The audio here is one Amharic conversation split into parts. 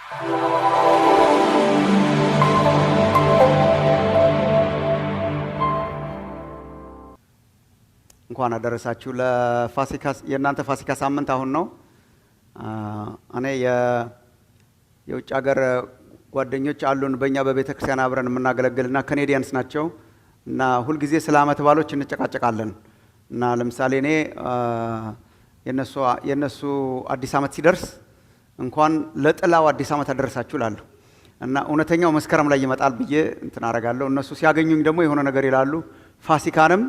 እንኳን አደረሳችሁ ለፋሲካ። የእናንተ ፋሲካ ሳምንት አሁን ነው። እኔ የውጭ ሀገር ጓደኞች አሉን በእኛ በቤተክርስቲያን አብረን የምናገለግልና ካናዲያንስ ናቸው እና ሁልጊዜ ስለ ዓመት በዓሎች እንጨቃጨቃለን እና ለምሳሌ እኔ የነሱ አዲስ ዓመት ሲደርስ እንኳን ለጥላው አዲስ ዓመት አደረሳችሁ እላለሁ እና እውነተኛው መስከረም ላይ ይመጣል ብዬ እንትን አደርጋለሁ። እነሱ ሲያገኙኝ ደግሞ የሆነ ነገር ይላሉ። ፋሲካንም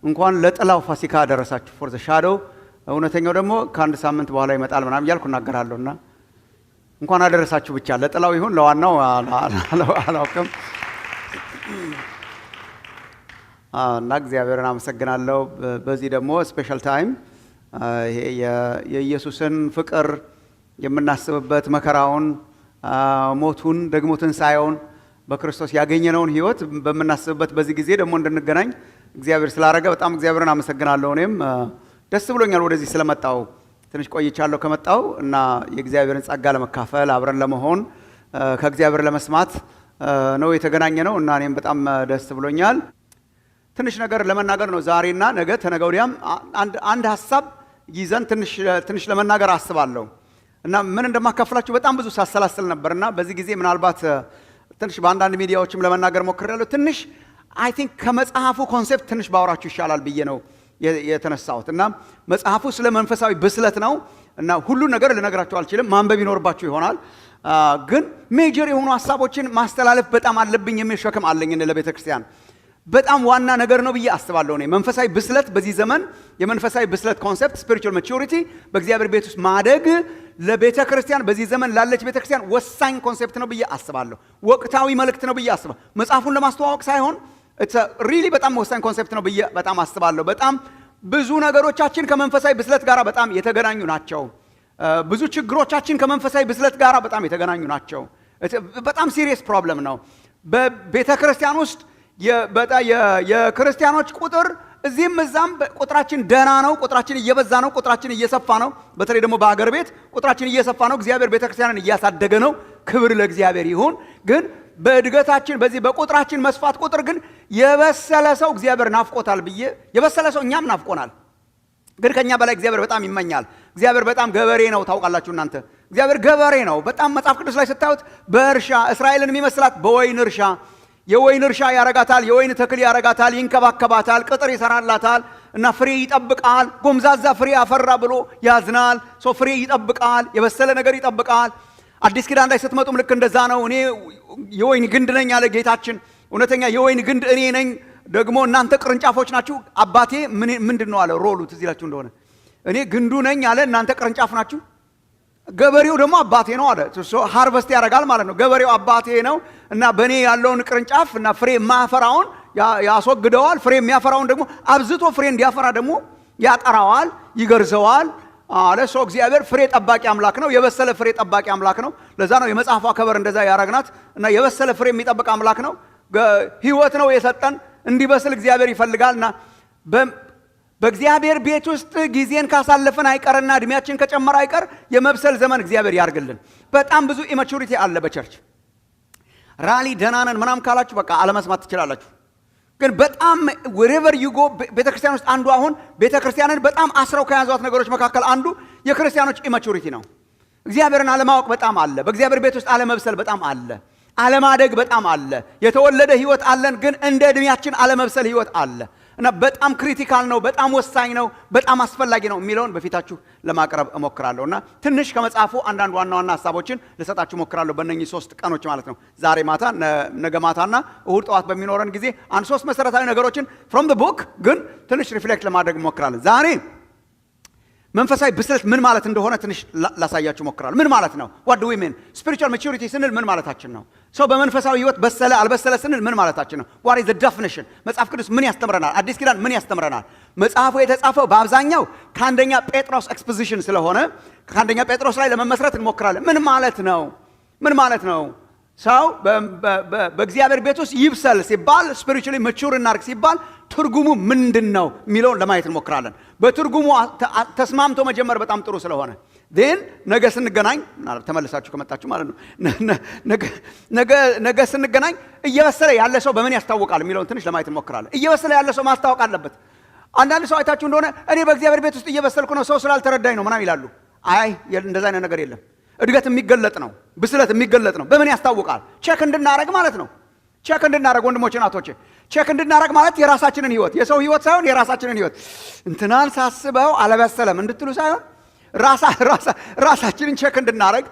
እንኳን ለጥላው ፋሲካ አደረሳችሁ ፎር ዘ ሻዶው፣ እውነተኛው ደግሞ ከአንድ ሳምንት በኋላ ይመጣል ምናምን እያልኩ እናገራለሁና እንኳን አደረሳችሁ ብቻ ለጥላው ይሁን ለዋናው አላውቅም። እና እግዚአብሔርን አመሰግናለሁ። በዚህ ደግሞ ስፔሻል ታይም ይሄ የኢየሱስን ፍቅር የምናስብበት መከራውን፣ ሞቱን፣ ደግሞ ትንሣኤውን በክርስቶስ ያገኘነውን ህይወት በምናስብበት በዚህ ጊዜ ደግሞ እንድንገናኝ እግዚአብሔር ስላደረገ በጣም እግዚአብሔርን አመሰግናለሁ። እኔም ደስ ብሎኛል ወደዚህ ስለመጣው። ትንሽ ቆይቻለሁ ከመጣው እና የእግዚአብሔርን ጸጋ ለመካፈል አብረን ለመሆን ከእግዚአብሔር ለመስማት ነው የተገናኘ ነው እና እኔም በጣም ደስ ብሎኛል። ትንሽ ነገር ለመናገር ነው ዛሬና ነገ ተነገ ወዲያም አንድ ሐሳብ ይዘን ትንሽ ለመናገር አስባለሁ እና ምን እንደማካፈላችሁ በጣም ብዙ ሳሰላስል ነበርና በዚህ ጊዜ ምናልባት ትንሽ በአንዳንድ ሚዲያዎችም ለመናገር ሞክሬያለሁ። ትንሽ አይ ቲንክ ከመጽሐፉ ኮንሴፕት ትንሽ ባወራችሁ ይሻላል ብዬ ነው የተነሳሁት እና መጽሐፉ ስለ መንፈሳዊ ብስለት ነው እና ሁሉ ነገር ልነግራችሁ አልችልም፣ ማንበብ ይኖርባችሁ ይሆናል። ግን ሜጀር የሆኑ ሐሳቦችን ማስተላለፍ በጣም አለብኝ የሚል ሸክም አለኝ ለቤተ ክርስቲያን። በጣም ዋና ነገር ነው ብዬ አስባለሁ። እኔ መንፈሳዊ ብስለት በዚህ ዘመን የመንፈሳዊ ብስለት ኮንሴፕት ስፒሪቹዋል ማቹሪቲ በእግዚአብሔር ቤት ውስጥ ማደግ ለቤተ ክርስቲያን በዚህ ዘመን ላለች ቤተ ክርስቲያን ወሳኝ ኮንሴፕት ነው ብዬ አስባለሁ። ወቅታዊ መልእክት ነው ብዬ አስባለሁ። መጽሐፉን ለማስተዋወቅ ሳይሆን ሪሊ በጣም ወሳኝ ኮንሴፕት ነው ብዬ በጣም አስባለሁ። በጣም ብዙ ነገሮቻችን ከመንፈሳዊ ብስለት ጋር በጣም የተገናኙ ናቸው። ብዙ ችግሮቻችን ከመንፈሳዊ ብስለት ጋር በጣም የተገናኙ ናቸው። በጣም ሲሪየስ ፕሮብለም ነው። በቤተ ክርስቲያን ውስጥ የክርስቲያኖች ቁጥር እዚህም እዛም ቁጥራችን ደህና ነው፣ ቁጥራችን እየበዛ ነው፣ ቁጥራችን እየሰፋ ነው። በተለይ ደግሞ በአገር ቤት ቁጥራችን እየሰፋ ነው። እግዚአብሔር ቤተክርስቲያንን እያሳደገ ነው። ክብር ለእግዚአብሔር ይሁን። ግን በእድገታችን በዚህ በቁጥራችን መስፋት ቁጥር ግን የበሰለ ሰው እግዚአብሔር ናፍቆታል ብዬ የበሰለ ሰው እኛም ናፍቆናል። ግን ከኛ በላይ እግዚአብሔር በጣም ይመኛል። እግዚአብሔር በጣም ገበሬ ነው። ታውቃላችሁ እናንተ እግዚአብሔር ገበሬ ነው። በጣም መጽሐፍ ቅዱስ ላይ ስታዩት በእርሻ እስራኤልን የሚመስላት በወይን እርሻ የወይን እርሻ ያረጋታል፣ የወይን ተክል ያረጋታል፣ ይንከባከባታል፣ ቅጥር ይሰራላታል እና ፍሬ ይጠብቃል። ጎምዛዛ ፍሬ አፈራ ብሎ ያዝናል። ሰው ፍሬ ይጠብቃል፣ የበሰለ ነገር ይጠብቃል። አዲስ ኪዳን ላይ ስትመጡም ልክ እንደዛ ነው። እኔ የወይን ግንድ ነኝ አለ ጌታችን። እውነተኛ የወይን ግንድ እኔ ነኝ፣ ደግሞ እናንተ ቅርንጫፎች ናችሁ። አባቴ ምንድን ነው አለ ሮሉ ትዝ ይላችሁ እንደሆነ እኔ ግንዱ ነኝ አለ፣ እናንተ ቅርንጫፍ ናችሁ። ገበሬው ደግሞ አባቴ ነው አለ። ሃርቨስት ያደርጋል ማለት ነው። ገበሬው አባቴ ነው እና በእኔ ያለውን ቅርንጫፍ እና ፍሬ የማያፈራውን ያስወግደዋል። ፍሬ የሚያፈራውን ደግሞ አብዝቶ ፍሬ እንዲያፈራ ደግሞ ያጠራዋል፣ ይገርዘዋል አለ። ሰው እግዚአብሔር ፍሬ ጠባቂ አምላክ ነው። የበሰለ ፍሬ ጠባቂ አምላክ ነው። ለዛ ነው የመጽሐፏ ከበር እንደዛ ያረግናት እና የበሰለ ፍሬ የሚጠብቅ አምላክ ነው። ህይወት ነው የሰጠን፣ እንዲበስል እግዚአብሔር ይፈልጋልና በእግዚአብሔር ቤት ውስጥ ጊዜን ካሳለፈን አይቀርና እድሜያችን ከጨመረ አይቀር የመብሰል ዘመን እግዚአብሔር ያርግልን። በጣም ብዙ ኢማቹሪቲ አለ በቸርች ራሊ ደናነን ምናም ካላችሁ በቃ አለመስማት ትችላላችሁ። ግን በጣም wherever you go ቤተክርስቲያን ውስጥ አንዱ አሁን ቤተክርስቲያንን በጣም አስረው ከያዟት ነገሮች መካከል አንዱ የክርስቲያኖች ኢማቹሪቲ ነው። እግዚአብሔርን አለማወቅ በጣም አለ። በእግዚአብሔር ቤት ውስጥ አለመብሰል በጣም አለ። አለማደግ በጣም አለ። የተወለደ ህይወት አለን፣ ግን እንደ እድሜያችን አለመብሰል ህይወት አለ እና በጣም ክሪቲካል ነው፣ በጣም ወሳኝ ነው፣ በጣም አስፈላጊ ነው የሚለውን በፊታችሁ ለማቅረብ እሞክራለሁና ትንሽ ከመጽሐፉ አንዳንድ ዋና ዋና ሐሳቦችን ልሰጣችሁ እሞክራለሁ በእነኚህ 3 ቀኖች ማለት ነው። ዛሬ ማታ፣ ነገ ማታና እሁድ ጠዋት በሚኖረን ጊዜ አንድ 3 መሰረታዊ ነገሮችን from the book ግን ትንሽ ሪፍሌክት ለማድረግ እሞክራለሁ። ዛሬ መንፈሳዊ ብስለት ምን ማለት እንደሆነ ትንሽ ላሳያችሁ እሞክራለሁ። ምን ማለት ነው? what do we mean? spiritual maturity ስንል ምን ማለታችን ነው? ሰው በመንፈሳዊ ህይወት በሰለ አልበሰለ ስንል ምን ማለታችን ነው? what is the definition? መጽሐፍ ቅዱስ ምን ያስተምረናል? አዲስ ኪዳን ምን ያስተምረናል? መጽሐፉ የተጻፈው በአብዛኛው ከአንደኛ ጴጥሮስ ኤክስፖዚሽን ስለሆነ ከአንደኛ ጴጥሮስ ላይ ለመመስረት እንሞክራለን። ምን ማለት ነው? ምን ማለት ነው? ሰው በእግዚአብሔር ቤት ውስጥ ይብሰል ሲባል spiritually mature እናርግ ሲባል ትርጉሙ ምንድነው የሚለውን ለማየት እንሞክራለን። በትርጉሙ ተስማምቶ መጀመር በጣም ጥሩ ስለሆነ ዜን ነገ ስንገናኝ ተመልሳችሁ ከመጣችሁ ማለት ነው ነገ ስንገናኝ እየበሰለ ያለ ሰው በምን ያስታውቃል የሚለውን ትንሽ ለማየት እንሞክራለን። እየበሰለ ያለ ሰው ማስታወቅ አለበት። አንዳንድ ሰው አይታችሁ እንደሆነ እኔ በእግዚአብሔር ቤት ውስጥ እየበሰልኩ ነው ሰው ስላልተረዳኝ ነው ምናምን ይላሉ። አይ እንደዛ አይነት ነገር የለም። እድገት የሚገለጥ ነው፣ ብስለት የሚገለጥ ነው። በምን ያስታውቃል? ቼክ እንድናረግ ማለት ነው። ቼክ እንድናረግ ወንድሞቼ ናቶቼ፣ ቼክ እንድናረግ ማለት የራሳችንን ህይወት የሰው ህይወት ሳይሆን የራሳችንን ህይወት እንትናን ሳስበው አለበሰለም እንድትሉ ሳይሆን ራሳችንን ቼክ እንድናረግ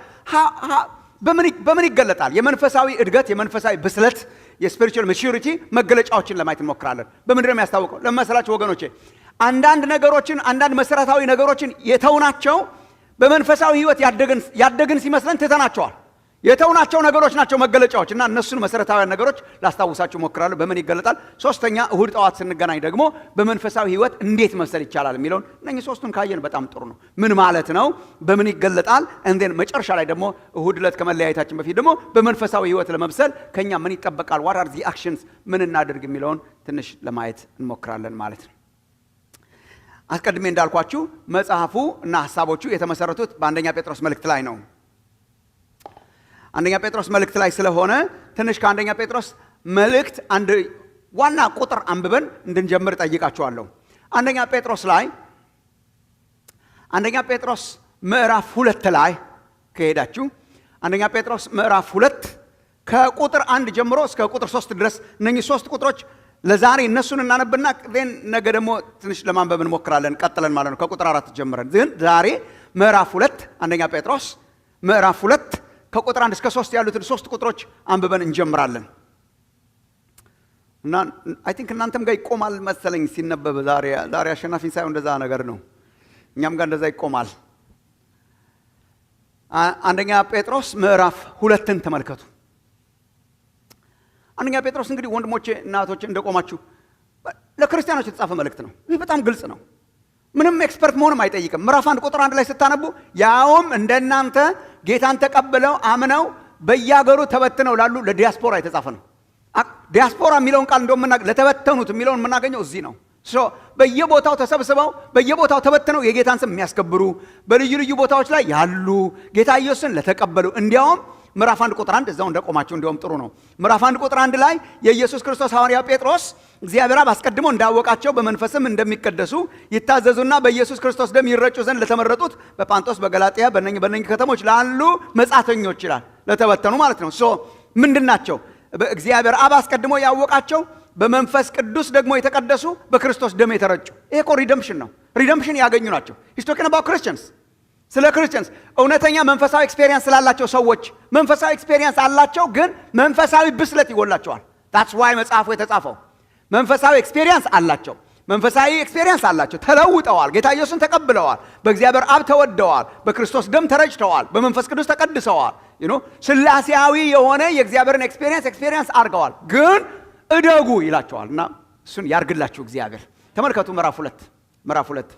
በምን ይገለጣል? የመንፈሳዊ እድገት የመንፈሳዊ ብስለት የስፒሪቹዋል ማቹሪቲ መገለጫዎችን ለማየት እንሞክራለን። በምንድን ነው የሚያስታውቀው? ለመሰላችሁ ወገኖቼ አንዳንድ ነገሮችን አንዳንድ መሰረታዊ ነገሮችን የተውናቸው በመንፈሳዊ ህይወት ያደግን ሲመስለን ትተናቸዋል። የተውናቸው ነገሮች ናቸው መገለጫዎች እና እነሱን መሰረታዊ ነገሮች ላስታውሳችሁ ሞክራለሁ። በምን ይገለጣል? ሶስተኛ እሁድ ጠዋት ስንገናኝ ደግሞ በመንፈሳዊ ህይወት እንዴት መሰል ይቻላል የሚለውን እነኚህ ሶስቱን ካየን በጣም ጥሩ ነው። ምን ማለት ነው? በምን ይገለጣል? እንዴን መጨረሻ ላይ ደግሞ እሁድ ዕለት ከመለያየታችን በፊት ደግሞ በመንፈሳዊ ህይወት ለመብሰል ከኛ ምን ይጠበቃል? what are the actions? ምን እናድርግ የሚለውን ትንሽ ለማየት እንሞክራለን ማለት ነው። አስቀድሜ እንዳልኳችሁ መጽሐፉ እና ሐሳቦቹ የተመሰረቱት በአንደኛ ጴጥሮስ መልእክት ላይ ነው። አንደኛ ጴጥሮስ መልእክት ላይ ስለሆነ ትንሽ ከአንደኛ ጴጥሮስ መልእክት አንድ ዋና ቁጥር አንብበን እንድንጀምር ጠይቃችኋለሁ። አንደኛ ጴጥሮስ ምዕራፍ 2 ላይ ከሄዳችሁ አንደኛ ጴጥሮስ ምዕራፍ 2 ከቁጥር 1 ጀምሮ እስከ ቁጥር 3 ድረስ እነኚህ 3 ቁጥሮች ለዛሬ እነሱን እናነብና ነገ ደግሞ ትንሽ ለማንበብ እንሞክራለን ቀጥለን ማለት ነው ከቁጥር 4 ጀምረን። ግን ዛሬ ምዕራፍ 2 አንደኛ ጴጥሮስ ምዕራፍ 2 ከቁጥር 1 እስከ 3 ያሉትን 3 ቁጥሮች አንብበን እንጀምራለን። እና አይ ቲንክ እናንተም ጋር ይቆማል መሰለኝ ሲነበብ ዛሬ አሸናፊ ሳይሆን እንደዛ ነገር ነው። እኛም ጋር እንደዛ ይቆማል። አንደኛ ጴጥሮስ ምዕራፍ 2ን ተመልከቱ። አንደኛ ጴጥሮስ እንግዲህ ወንድሞቼ እናቶቼ እንደቆማችሁ ለክርስቲያኖች የተጻፈ መልእክት ነው። ይህ በጣም ግልጽ ነው። ምንም ኤክስፐርት መሆንም አይጠይቅም። ምዕራፍ 1 ቁጥር 1 ላይ ስታነቡ ያውም እንደናንተ ጌታን ተቀብለው አምነው በየሀገሩ ተበትነው ላሉ ለዲያስፖራ የተጻፈ ነው። ዲያስፖራ የሚለውን ቃል እንደውም ለተበተኑት የሚለውን የምናገኘው እዚህ ነው። በየቦታው ተሰብስበው በየቦታው ተበትነው የጌታን ስም የሚያስከብሩ በልዩ ልዩ ቦታዎች ላይ ያሉ ጌታ ኢየሱስን ለተቀበሉ እንዲያውም ምዕራፍ 1 ቁጥር 1 እዛው እንደቆማችሁ እንዲያውም ጥሩ ነው። ምዕራፍ 1 ቁጥር 1 ላይ የኢየሱስ ክርስቶስ ሐዋርያ ጴጥሮስ እግዚአብሔር አብ አስቀድሞ እንዳወቃቸው በመንፈስም እንደሚቀደሱ ይታዘዙና በኢየሱስ ክርስቶስ ደም ይረጩ ዘንድ ለተመረጡት በጳንጦስ በገላትያ በእነኚህ ከተሞች ላሉ መጻተኞች ይላል። ለተበተኑ ማለት ነው። ምንድናቸው? በእግዚአብሔር አብ አስቀድሞ ያወቃቸው በመንፈስ ቅዱስ ደግሞ የተቀደሱ በክርስቶስ ደም የተረጩ። ይሄ እኮ ሪደምፕሽን ነው። ሪደምፕሽን ያገኙ ናቸው። ሂስ ቶኪንግ አባውት ክርስቲያንስ። ስለ ክርስቲያንስ እውነተኛ መንፈሳዊ ኤክስፔሪየንስ ስላላቸው ሰዎች መንፈሳዊ ኤክስፔሪየንስ አላቸው፣ ግን መንፈሳዊ ብስለት ይጎላቸዋል። that's why መጽሐፉ የተጻፈው መንፈሳዊ ኤክስፔሪየንስ አላቸው። መንፈሳዊ ኤክስፔሪየንስ አላቸው። ተለውጠዋል። ጌታ ኢየሱስን ተቀብለዋል። በእግዚአብሔር አብ ተወደዋል። በክርስቶስ ደም ተረጭተዋል። በመንፈስ ቅዱስ ተቀድሰዋል። ስላሴያዊ የሆነ የእግዚአብሔርን ኤክስፔሪየንስ አድርገዋል። ግን እደጉ ይላቸዋል እና እሱን ያርግላችሁ እግዚአብሔር። ተመልከቱ ምዕራፍ 2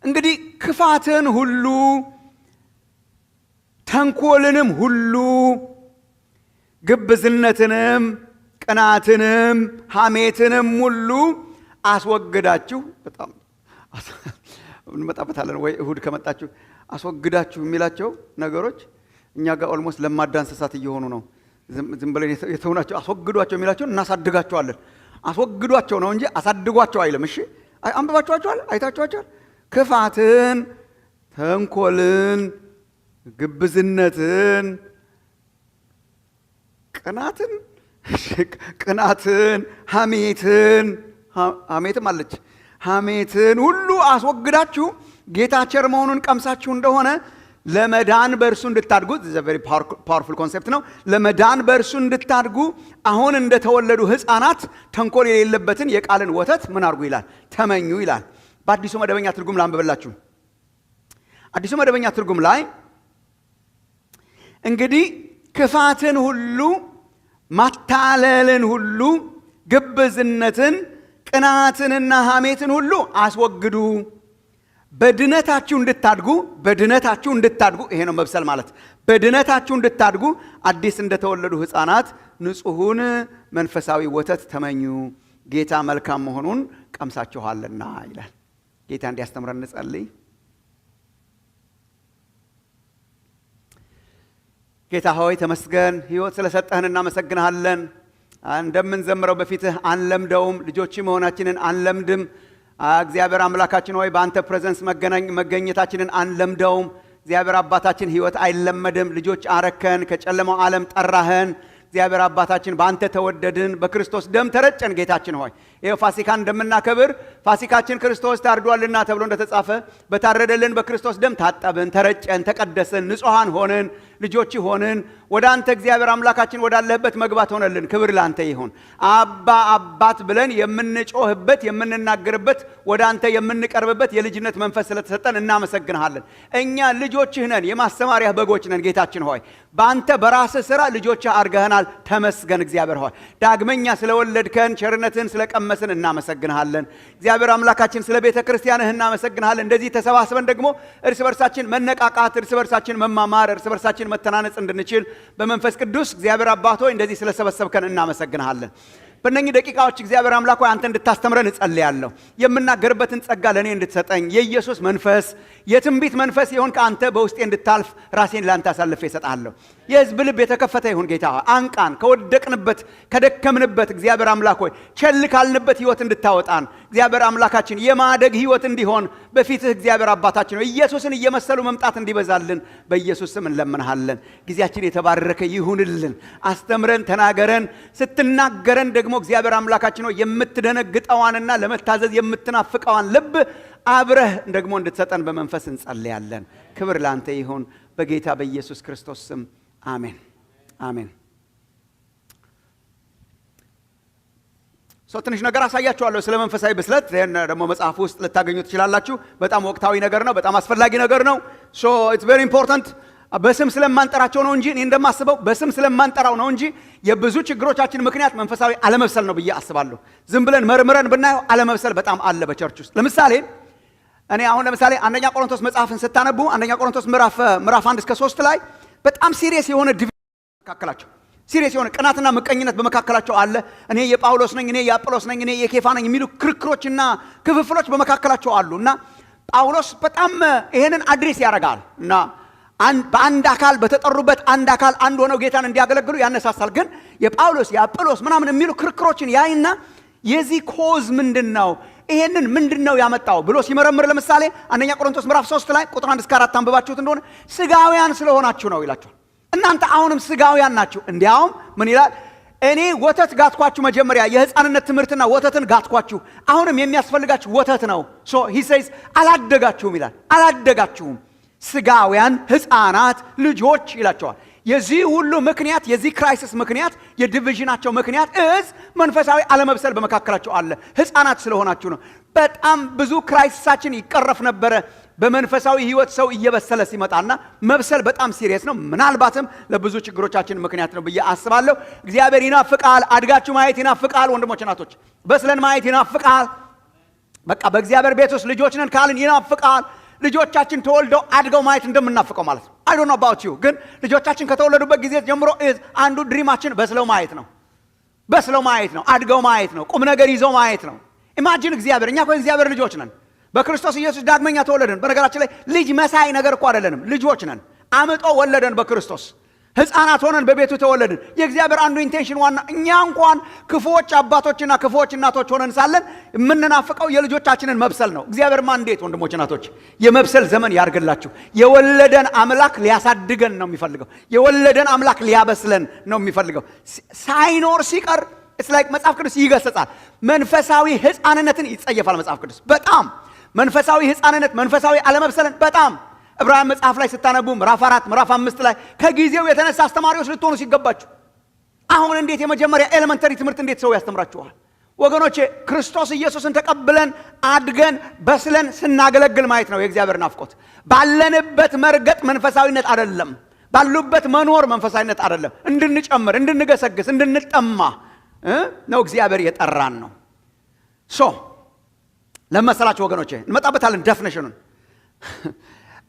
እንግዲህ ክፋትን ሁሉ ተንኮልንም ሁሉ ግብዝነትንም ቅናትንም ሐሜትንም ሁሉ አስወግዳችሁ። በጣም እንመጣበታለን ወይ እሁድ ከመጣችሁ አስወግዳችሁ የሚላቸው ነገሮች እኛ ጋር ኦልሞስት ለማዳ እንስሳት እየሆኑ ነው። ዝም ብለን የተውናቸው አስወግዷቸው የሚላቸው እናሳድጋቸዋለን። አስወግዷቸው ነው እንጂ አሳድጓቸው አይልም። እሺ አንብባችኋቸዋል? አይታችኋቸዋል? ክፋትን፣ ተንኮልን፣ ግብዝነትን፣ ቅናትን፣ ሐሜትም አለች። ሐሜትን ሁሉ አስወግዳችሁ ጌታ ቸር መሆኑን ቀምሳችሁ እንደሆነ ለመዳን በእርሱ እንድታድጉ very powerful concept ነው። ለመዳን በእርሱ እንድታድጉ አሁን እንደተወለዱ ሕፃናት ተንኮል የሌለበትን የቃልን ወተት ምን አድርጉ ይላል? ተመኙ ይላል። በአዲሱ መደበኛ ትርጉም ላንብብላችሁ። አዲሱ መደበኛ ትርጉም ላይ እንግዲህ ክፋትን ሁሉ፣ ማታለልን ሁሉ፣ ግብዝነትን፣ ቅናትንና ሐሜትን ሁሉ አስወግዱ በድነታችሁ እንድታድጉ። ይሄ ነው መብሰል ማለት። በድነታችሁ እንድታድጉ አዲስ እንደተወለዱ ሕፃናት ንጹሑን መንፈሳዊ ወተት ተመኙ፣ ጌታ መልካም መሆኑን ቀምሳችኋልና ይላል። ጌታ እንዲያስተምረን እንጸልይ። ጌታ ሆይ ተመስገን፣ ሕይወት ስለሰጠህን እናመሰግንሃለን። እንደምንዘምረው በፊትህ አንለምደውም፣ ልጆች መሆናችንን አንለምድም። እግዚአብሔር አምላካችን ሆይ በአንተ ፕሬዘንስ መገኘታችንን አንለምደውም። እግዚአብሔር አባታችን ሕይወት አይለመድም። ልጆች አረከን፣ ከጨለማው ዓለም ጠራህን። እግዚአብሔር አባታችን በአንተ ተወደድን፣ በክርስቶስ ደም ተረጨን። ጌታችን ሆይ ይሄ ፋሲካን እንደምናከብር ፋሲካችን ክርስቶስ ታርዷልና ተብሎ እንደተጻፈ በታረደልን በክርስቶስ ደም ታጠብን፣ ተረጨን፣ ተቀደስን፣ ንጹሃን ሆንን፣ ልጆች ሆንን። ወደ አንተ እግዚአብሔር አምላካችን ወዳለህበት መግባት ሆነልን። ክብር ላንተ ይሁን። አባ አባት ብለን የምንጮህበት የምንናገርበት ወደ አንተ የምንቀርብበት የልጅነት መንፈስ ስለተሰጠን እናመሰግንሃለን። እኛ ልጆችህ ነን፣ የማስተማሪያ በጎች ነን። ጌታችን ሆይ በአንተ በራስህ ሥራ ልጆችህ አድርገህናል። ተመስገን እግዚአብሔር ሆይ ዳግመኛ ስለወለድከን ቸርነትን ስለቀመስን እናመሰግንሃለን። እግዚአብሔር አምላካችን ስለ ቤተ ክርስቲያንህ እናመሰግንሃለን። እንደዚህ ተሰባስበን ደግሞ እርስ በርሳችን መነቃቃት፣ እርስ በርሳችን መማማር፣ እርስ በርሳችን መተናነጽ እንድንችል በመንፈስ ቅዱስ እግዚአብሔር አባት ሆይ እንደዚህ ስለሰበሰብከን እናመሰግንሃለን። በእነኚህ ደቂቃዎች እግዚአብሔር አምላክ ሆይ አንተ እንድታስተምረን እጸልያለሁ። የምናገርበትን ጸጋ ለእኔ እንድትሰጠኝ የኢየሱስ መንፈስ የትንቢት መንፈስ ይሁን ከአንተ በውስጤ እንድታልፍ ራሴን ለአንተ አሳልፌ እሰጥሃለሁ። የሕዝብ ልብ የተከፈተ ይሁን ጌታ ሆይ አንቃን፣ ከወደቅንበት ከደከምንበት እግዚአብሔር አምላክ ሆይ ቸል ካልንበት ሕይወት እንድታወጣን እግዚአብሔር አምላካችን የማደግ ሕይወት እንዲሆን በፊትህ እግዚአብሔር አባታችን ሆይ ኢየሱስን እየመሰሉ መምጣት እንዲበዛልን በኢየሱስ ስም እንለምንሃለን። ጊዜያችን የተባረከ ይሁንልን። አስተምረን፣ ተናገረን። ስትናገረን ደግሞ እግዚአብሔር አምላካችን ሆይ የምትደነግጠዋንና ለመታዘዝ የምትናፍቀዋን ልብ አብረህ ደግሞ እንድትሰጠን በመንፈስ እንጸልያለን። ክብር ላንተ ይሁን በጌታ በኢየሱስ ክርስቶስ ስም አሜን፣ አሜን። ትንሽ ነገር አሳያችኋለሁ ስለ መንፈሳዊ ብስለት። ደግሞ መጽሐፍ ውስጥ ልታገኙ ትችላላችሁ። በጣም ወቅታዊ ነገር ነው። በጣም አስፈላጊ ነገር ነው። ኢትስ ቬሪ ኢምፖርታንት። በስም ስለማንጠራቸው ነው እንጂ እኔ እንደማስበው በስም ስለማንጠራው ነው እንጂ የብዙ ችግሮቻችን ምክንያት መንፈሳዊ አለመብሰል ነው ብዬ አስባለሁ። ዝም ብለን መርምረን ብናየው አለመብሰል በጣም አለ በቸርች ውስጥ። ለምሳሌ አንደኛ ቆሮንቶስ መጽሐፍን ስታነቡ አንደኛ ቆሮንቶስ ምዕራፍ 1 እስከ 3 ላይ በጣም ሲሪየስ የሆነ መካከላቸው ሲሪየስ የሆነ ቅናትና ምቀኝነት በመካከላቸው አለ። እኔ የጳውሎስ ነኝ፣ እኔ የአጵሎስ ነኝ፣ እኔ የኬፋ ነኝ የሚሉ ክርክሮችና ክፍፍሎች በመካከላቸው አሉ እና ጳውሎስ በጣም ይሄንን አድሬስ ያደርጋል እና በአንድ አካል በተጠሩበት አንድ አካል አንድ ሆነው ጌታን እንዲያገለግሉ ያነሳሳል። ግን የጳውሎስ የአጵሎስ ምናምን የሚሉ ክርክሮችን ያይና የዚህ ኮዝ ምንድነው? ይሄንን ምንድነው ያመጣው ብሎ ሲመረምር ለምሳሌ አንደኛ ቆሮንቶስ ምዕራፍ 3 ላይ ቁጥር 1 እስከ 4 አንብባችሁት እንደሆነ ስጋውያን ስለሆናችሁ ነው ይላችኋል። እናንተ አሁንም ስጋውያን ናችሁ። እንዲያውም ምን ይላል? እኔ ወተት ጋትኳችሁ፣ መጀመሪያ የሕፃንነት ትምህርትና ወተትን ጋትኳችሁ፣ አሁንም የሚያስፈልጋችሁ ወተት ነው። he says አላደጋችሁም ይላል። አላደጋችሁም፣ ስጋውያን ሕፃናት ልጆች ይላቸዋል። የዚህ ሁሉ ምክንያት የዚህ ክራይሲስ ምክንያት የዲቪዥናቸው ምክንያት መንፈሳዊ አለመብሰል በመካከላቸው አለ። ሕፃናት ስለሆናችሁ ነው። በጣም ብዙ ክራይሲሳችን ይቀረፍ ነበረ በመንፈሳዊ ሕይወት ሰው እየበሰለ ሲመጣና መብሰል በጣም ሲሪየስ ነው። ምናልባትም ለብዙ ችግሮቻችን ምክንያት ነው ብዬ አስባለሁ። እግዚአብሔር ይናፍቃል። አድጋችሁ ማየት ይናፍቃል። ወንድሞች እናቶች፣ በስለን ማየት ይናፍቃል። በቃ በእግዚአብሔር ቤት ውስጥ ልጆች ነን ካልን ይናፍቃል። ልጆቻችን ተወልደው አድገው ማየት እንደምናፍቀው ማለት ነው። አይ ዶንት ኖ አባውት ዩ፣ ግን ልጆቻችን ከተወለዱበት ጊዜ ጀምሮ አንዱ ድሪማችን በስለው ማየት ነው። በስለው ማየት ነው። አድገው ማየት ነው። ቁም ነገር ይዘው ማየት ነው። ኢማጂን እግዚአብሔር፣ እኛ እኮ እግዚአብሔር ልጆች ነን። በክርስቶስ ኢየሱስ ዳግመኛ ተወለድን። በነገራችን ላይ ልጅ መሳይ ነገር እኮ አይደለንም፣ ልጆች ነን። አምጦ ወለደን በክርስቶስ። ሕፃናት ሆነን በቤቱ ተወለድን። የእግዚአብሔር አንዱ ኢንቴንሽን ዋና እኛ እንኳን ክፉዎች አባቶችና ክፉዎች እናቶች ሆነን ሳለን የምንናፍቀው የልጆቻችንን መብሰል ነው። እግዚአብሔርማ እንዴት ወንድሞች እናቶች የመብሰል ዘመን ያርግላችሁ። የወለደን አምላክ ሊያሳድገን ነው የሚፈልገው። የወለደን አምላክ ሊያበስለን ነው የሚፈልገው። ሳይኖር ሲቀር መጽሐፍ ቅዱስ ይገሰጻል። መንፈሳዊ ሕፃንነትን ይጸየፋል መጽሐፍ ቅዱስ በጣም መንፈሳዊ ሕፃንነት፣ መንፈሳዊ አለመብሰልን በጣም ዕብራውያን መጽሐፍ ላይ ስታነቡ ምዕራፍ 4 ምዕራፍ 5 ላይ ከጊዜው የተነሳ አስተማሪዎች ልትሆኑ ሲገባችሁ አሁን እንዴት የመጀመሪያ ኤሌመንተሪ ትምህርት እንዴት ሰው ያስተምራችኋል? ወገኖቼ ክርስቶስ ኢየሱስን ተቀብለን አድገን በስለን ስናገለግል ማየት ነው የእግዚአብሔር ናፍቆት። ባለንበት መርገጥ መንፈሳዊነት አይደለም። ባሉበት መኖር መንፈሳዊነት አይደለም። እንድንጨምር፣ እንድንገሰግስ፣ እንድንጠማ ነው እግዚአብሔር የጠራን ነው። ለመሰላችሁ ወገኖቼ እንመጣበታለን ዴፊኒሽኑን።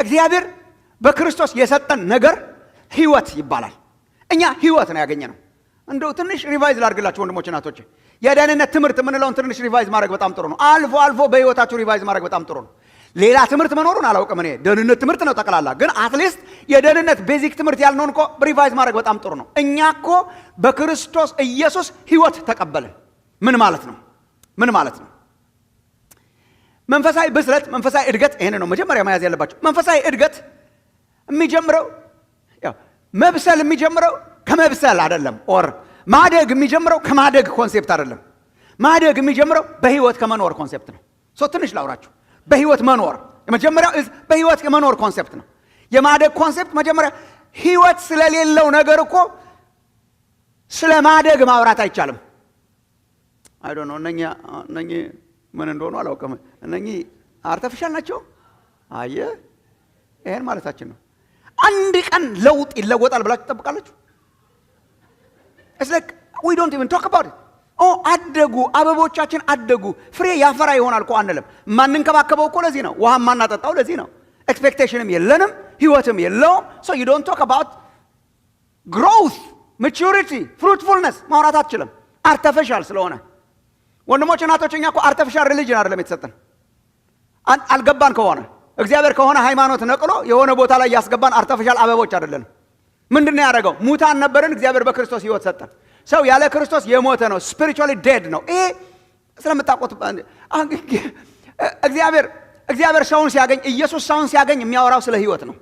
እግዚአብሔር በክርስቶስ የሰጠን ነገር ህይወት ይባላል። እኛ ህይወት ነው ያገኘነው። እንደው ትንሽ ሪቫይዝ ላድርግላችሁ ወንድሞች እናቶቼ። የደህንነት ትምህርት የምንለውን ትንሽ ሪቫይዝ ማድረግ በጣም ጥሩ ነው። አልፎ አልፎ በህይወታችሁ ሪቫይዝ ማድረግ በጣም ጥሩ ነው። ሌላ ትምህርት መኖሩን አላውቅም እኔ። ደህንነት ትምህርት ነው ጠቅላላ። ግን አትሊስት የደህንነት ቤዚክ ትምህርት ያልነውን እኮ ሪቫይዝ ማድረግ በጣም ጥሩ ነው። እኛ እኮ በክርስቶስ ኢየሱስ ህይወት ተቀበልን። ምን ማለት ነው? ምን ማለት ነው? መንፈሳዊ ብስለት፣ መንፈሳዊ እድገት ይሄን ነው መጀመሪያ መያዝ ያለባቸው። መንፈሳዊ እድገት የሚጀምረው ያው መብሰል የሚጀምረው ከመብሰል አይደለም። ኦር ማደግ የሚጀምረው ከማደግ ኮንሴፕት አይደለም። ማደግ የሚጀምረው በህይወት ከመኖር ኮንሴፕት ነው። ትንሽ ላውራችሁ። በህይወት መኖር የመጀመሪያው በህይወት የመኖር ኮንሴፕት ነው። የማደግ ኮንሴፕት መጀመሪያ ህይወት ስለሌለው ነገር እኮ ስለ ማደግ ማውራት አይቻልም። አይ ዶንት ኖ እነኚህ ምን እንደሆኑ አላውቅም። እነኚህ አርቲፊሻል ናቸው። አየህ ይሄን ማለታችን ነው። አንድ ቀን ለውጥ ይለወጣል ብላችሁ ትጠብቃላችሁ? It's like we don't even talk about it. አደጉ፣ አበቦቻችን አደጉ፣ ፍሬ ያፈራ ይሆናል እኮ አንልም። ማንንከባከበው እኮ ለዚህ ነው። ውሃ ማናጠጣው ለዚህ ነው። ኤክስፔክቴሽንም የለንም፣ ህይወትም የለውም። so you don't talk about growth, maturity, fruitfulness ማውራት አትችልም አርቲፊሻል ስለሆነ። ወንድሞች እናቶች፣ እኛ እኮ አርቲፊሻል ሪሊጅን አይደለም የተሰጠን። አልገባን ከሆነ እግዚአብሔር ከሆነ ሃይማኖት ነቅሎ የሆነ ቦታ ላይ ያስገባን አርቲፊሻል አበቦች አይደለም። ምንድነው ያደረገው? ሙታን ነበርን፣ እግዚአብሔር በክርስቶስ ህይወት ሰጠን። ሰው ያለ ክርስቶስ የሞተ ነው፣ ስፒሪቹዋሊ ዴድ ነው። ይሄ ስለምታውቁት እግዚአብሔር ሰውን ሲያገኝ፣ ኢየሱስ ሰውን ሲያገኝ የሚያወራው ስለ ህይወት ነው።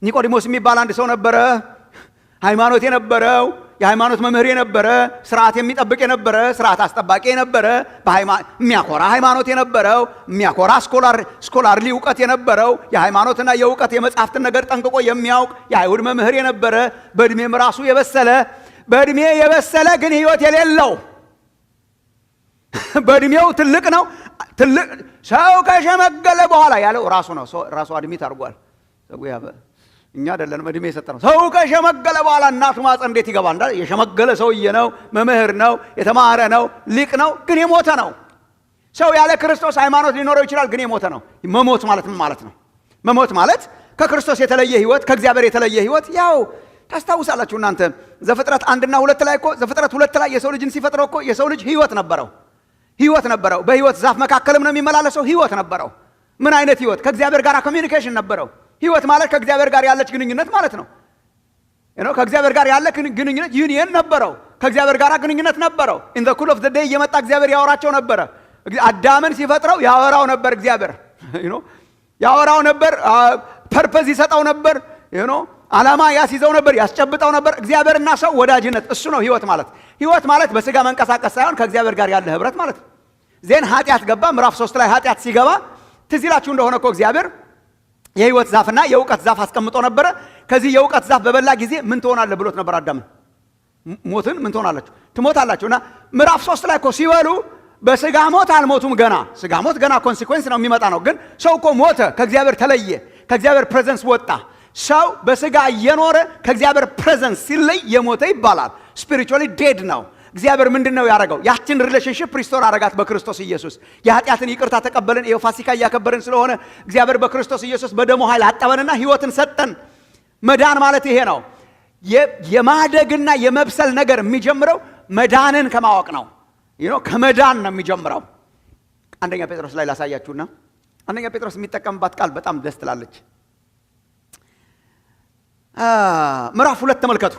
ኒቆዲሞስ የሚባል አንድ ሰው ነበረ፣ ሃይማኖት የነበረው፣ የሃይማኖት መምህር የነበረ፣ ስርዓት የሚጠብቅ የነበረ፣ ስርዓት አስጠባቂ የነበረ፣ የሚያኮራ ሃይማኖት የነበረው፣ የሚያኮራ ስኮላርሊ እውቀት የነበረው፣ የሃይማኖትና የእውቀት የመጽሐፍትን ነገር ጠንቅቆ የሚያውቅ የአይሁድ መምህር የነበረ፣ በእድሜም ራሱ በእድሜ የበሰለ ግን ህይወት የሌለው፣ በእድሜው ትልቅ ነው። ትልቅ ሰው ከሸመገለ በኋላ ያለው ራሱ ነው። ራሱ አድሚት አድርጓል። እኛ አይደለንም እድሜ የሰጠነው። ሰው ከሸመገለ በኋላ እናቱ ማፀን እንዴት ይገባል? እንዳ የሸመገለ ሰውዬ ነው፣ መምህር ነው፣ የተማረ ነው፣ ሊቅ ነው፣ ግን የሞተ ነው። ሰው ያለ ክርስቶስ ሃይማኖት ሊኖረው ይችላል፣ ግን የሞተ ነው። መሞት ማለት ምን ማለት ነው? መሞት ማለት ከክርስቶስ የተለየ ህይወት፣ ከእግዚአብሔር የተለየ ህይወት። ያው ታስታውሳላችሁ እናንተ ዘፍጥረት 1 እና 2 ላይ እኮ ዘፍጥረት 2 ላይ የሰው ልጅን ሲፈጥረው እኮ የሰው ልጅ ህይወት ነበረው። በህይወት ዛፍ መካከልም ነው የሚመላለሰው። ህይወት ነበረው። ምን አይነት ህይወት? ከእግዚአብሔር ጋር ኮሚኒኬሽን ነበረው። ህይወት ማለት ከእግዚአብሔር ጋር ያለች ግንኙነት ማለት ነው። ከእግዚአብሔር ጋር ያለ ግንኙነት ዩኒየን ነበረው። ከእግዚአብሔር ጋር ግንኙነት ነበረው። ኢን ዘ ኩል ኦፍ ዘ ዴይ እየመጣ እግዚአብሔር ያወራቸው ነበረ። አዳምን ሲፈጥረው ያወራው ነበር። እግዚአብሔር ያወራው ነበር። ፐርፐዝ ይሰጠው ነበር። ዓላማ ያስይዘው ነበር፣ ያስጨብጠው ነበር። እግዚአብሔርና ሰው ወዳጅነት፣ እሱ ነው ህይወት ማለት። ህይወት ማለት በስጋ መንቀሳቀስ ሳይሆን ከእግዚአብሔር ጋር ያለ ህብረት ማለት ነው። ዜን ኃጢአት ገባ። ምዕራፍ 3 ላይ ኃጢአት ሲገባ ትዝ ይላችሁ እንደሆነ እኮ እግዚአብሔር የህይወት ዛፍና የእውቀት ዛፍ አስቀምጦ ነበረ። ከዚህ የእውቀት ዛፍ በበላ ጊዜ ምን ትሆናለህ ብሎት ነበር አዳምን። ሞትን ምን ትሆናላችሁ? ትሞታላችሁ። እና ምዕራፍ 3 ላይ እኮ ሲበሉ በስጋ ሞት አልሞቱም። ገና ስጋ ሞት ገና ኮንሲኩዌንስ ነው የሚመጣ ነው። ግን ሰው እኮ ሞተ፣ ከእግዚአብሔር ተለየ፣ ከእግዚአብሔር ፕሬዘንስ ወጣ። ሰው በስጋ እየኖረ ከእግዚአብሔር ፕሬዘንስ ሲለይ የሞተ ይባላል። ስፒሪቹዋሊ ዴድ ነው። እግዚአብሔር ምንድነው ያደረገው? ያችን ሪሌሽንሺፕ ሪስቶር አረጋት በክርስቶስ ኢየሱስ። የኃጢአትን ይቅርታ ተቀበልን። ይኸው ፋሲካ እያከበርን ስለሆነ እግዚአብሔር በክርስቶስ ኢየሱስ በደሙ ኃይል አጠበንና ህይወትን ሰጠን። መዳን ማለት ይሄ ነው። የማደግና የመብሰል ነገር የሚጀምረው መዳንን ከማወቅ ነው። ከመዳን ነው የሚጀምረው። አንደኛ ጴጥሮስ ላይ ላሳያችሁና አንደኛ ጴጥሮስ የሚጠቀምባት ቃል በጣም ደስ ትላለች። ምዕራፍ 2 ተመልከቱ።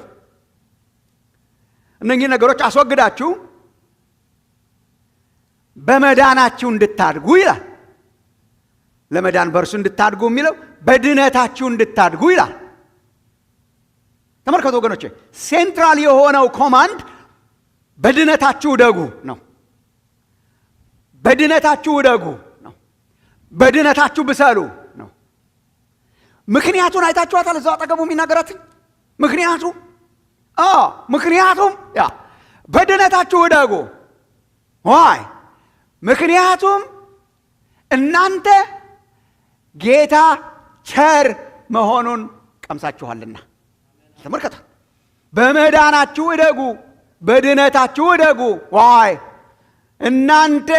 እነኚህ ነገሮች አስወግዳችሁ በመዳናችሁ እንድታድጉ ይላል። ለመዳን በእርሱ እንድታድጉ የሚለው በድነታችሁ እንድታድጉ ይላል። ተመልከቱ ወገኖቼ፣ ሴንትራል የሆነው ኮማንድ በድነታችሁ እደጉ ነው። በድነታችሁ እደጉ ነው። በድነታችሁ ብሰሉ ነው። ምክንያቱን አይታችኋታል? እዛው አጠገቡ የሚናገራትን ምክንያቱም በድነታችሁ እደጉ። ዋይ ምክንያቱም እናንተ ጌታ ቸር መሆኑን ቀምሳችኋልና። ተመልከቱ። በመዳናችሁ እደጉ፣ በድነታችሁ እደጉ። ዋይ እናንተ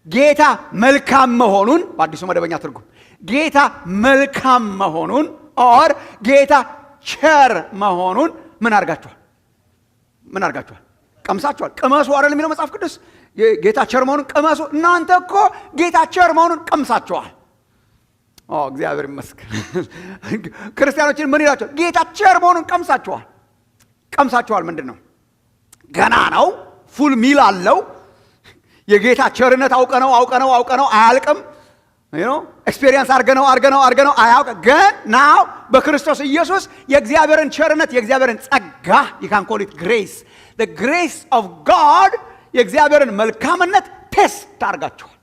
ጌታ መልካም መሆኑን፣ በአዲሱ መደበኛ ትርጉም ጌታ መልካም መሆኑን ኦር ጌታ ቸር መሆኑን ምን አርጋችኋል? ቀምሳችኋል። ቅመሱ አይደል የሚለው መጽሐፍ ቅዱስ? ጌታ ቸር መሆኑን ቅመሱ። እናንተ እኮ ጌታ ቸር መሆኑን ቀምሳችኋል። እግዚአብሔር ይመስገን። ክርስቲያኖችን ምን ይላቸዋል? ጌታ ቸር መሆኑን ቀምሳችኋል። ቀምሳችኋል ምንድን ነው? ገና ነው። ፉል ሚል አለው። የጌታ ቸርነት አውቀነው አያልቅም። ኤክስፔሪየንስ አርገነው አያውቅ። ግን ናው በክርስቶስ ኢየሱስ የእግዚአብሔርን ቸርነት የእግዚአብሔርን ጸጋ you can call it grace, the grace of God የእግዚአብሔርን መልካምነት ቴስት አርጋችኋል።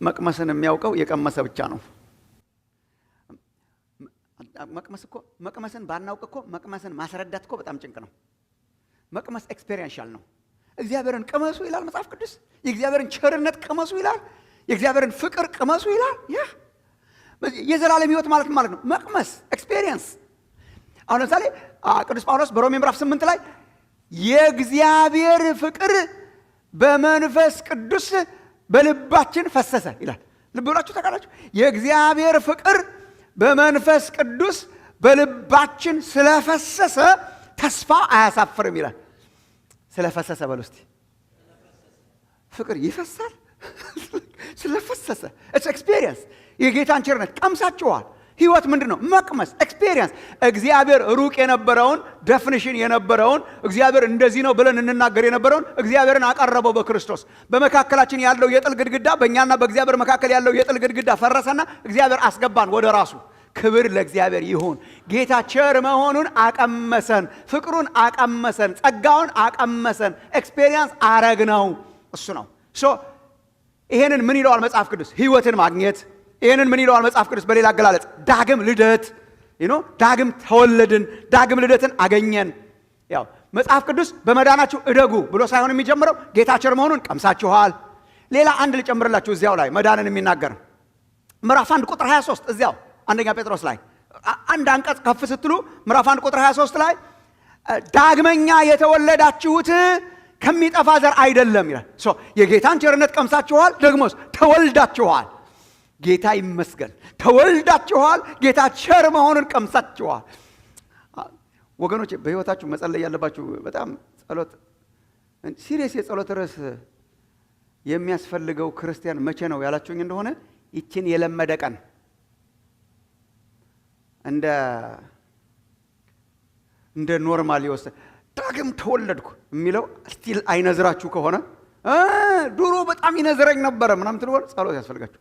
መቅመስን የሚያውቀው የቀመሰ ብቻ ነው። መቅመስን ባናውቅ እኮ መቅመስን ማስረዳት እኮ በጣም ጭንቅ ነው። መቅመስ ኤክስፔሪየንሻል ነው። እግዚአብሔርን ቅመሱ ይላል መጽሐፍ ቅዱስ። የእግዚአብሔርን ቸርነት ቅመሱ ይላል። የእግዚአብሔርን ፍቅር ቅመሱ ይላል። የዘላለም ሕይወት ማለት ነው መቅመስ ኤክስፔሪየንስ። አሁን ለምሳሌ ቅዱስ ጳውሎስ በሮሜ ምዕራፍ 8 ላይ የእግዚአብሔር ፍቅር በመንፈስ ቅዱስ በልባችን ፈሰሰ ይላል። ልብ ብላችሁ ታውቃላችሁ? የእግዚአብሔር ፍቅር በመንፈስ ቅዱስ በልባችን ስለፈሰሰ ተስፋ አያሳፍርም ይላል። ስለፈሰሰ በሉ እስቲ። ፍቅር ይፈሳል ስለፈሰሰ። ኢትስ ኤክስፒሪየንስ። የጌታን ቸርነት ቀምሳችኋል። ህይወት ምንድን ነው? መቅመስ ኤክስፒሪየንስ። እግዚአብሔር ሩቅ የነበረውን ደፍኒሽን የነበረውን እግዚአብሔር እንደዚህ ነው ብለን እንናገር የነበረውን እግዚአብሔርን አቀረበው በክርስቶስ። በመካከላችን ያለው የጥል ግድግዳ፣ በእኛና በእግዚአብሔር መካከል ያለው የጥል ግድግዳ ፈረሰና እግዚአብሔር አስገባን ወደ ራሱ። ክብር ለእግዚአብሔር ይሁን። ጌታ ቸር መሆኑን አቀመሰን፣ ፍቅሩን አቀመሰን፣ ጸጋውን አቀመሰን፣ ኤክስፔሪየንስ አረግነው። እሱ ነው። ይሄንን ምን ይለዋል መጽሐፍ ቅዱስ? ህይወትን ማግኘት። ይሄንን ምን ይለዋል መጽሐፍ ቅዱስ? በሌላ አገላለጽ ዳግም ልደት። ዳግም ተወለድን፣ ዳግም ልደትን አገኘን። ያው መጽሐፍ ቅዱስ በመዳናችሁ እደጉ ብሎ ሳይሆን የሚጀምረው ጌታ ቸር መሆኑን ቀምሳችኋል። ሌላ አንድ ልጨምርላችሁ እዚያው ላይ መዳንን የሚናገር ምዕራፍ 1 ቁጥር 23 እዚያው አንደኛ ጴጥሮስ ላይ አንድ አንቀጽ ከፍ ስትሉ ምዕራፍ 1 ቁጥር 23 ላይ ዳግመኛ የተወለዳችሁት ከሚጠፋ ዘር አይደለም ይላል። የጌታን ቸርነት ቀምሳችኋል፣ ደግሞስ ተወልዳችኋል። ጌታ ይመስገን። ተወልዳችኋል። ጌታ ቸር መሆኑን ቀምሳችኋል። ወገኖች በህይወታችሁ መጸለይ ያለባችሁ በጣም ጸሎት ሲሪየስ የጸሎት ርዕስ የሚያስፈልገው ክርስቲያን መቼ ነው ያላችሁኝ እንደሆነ ይችን የለመደ ቀን እንደ ኖርማል ይወሰድ ዳግም ተወለድኩ የሚለው ስቲል አይነዝራችሁ ከሆነ ድሮ በጣም ይነዝረኝ ነበረ ምናምን ትልወር ጸሎት ያስፈልጋችሁ።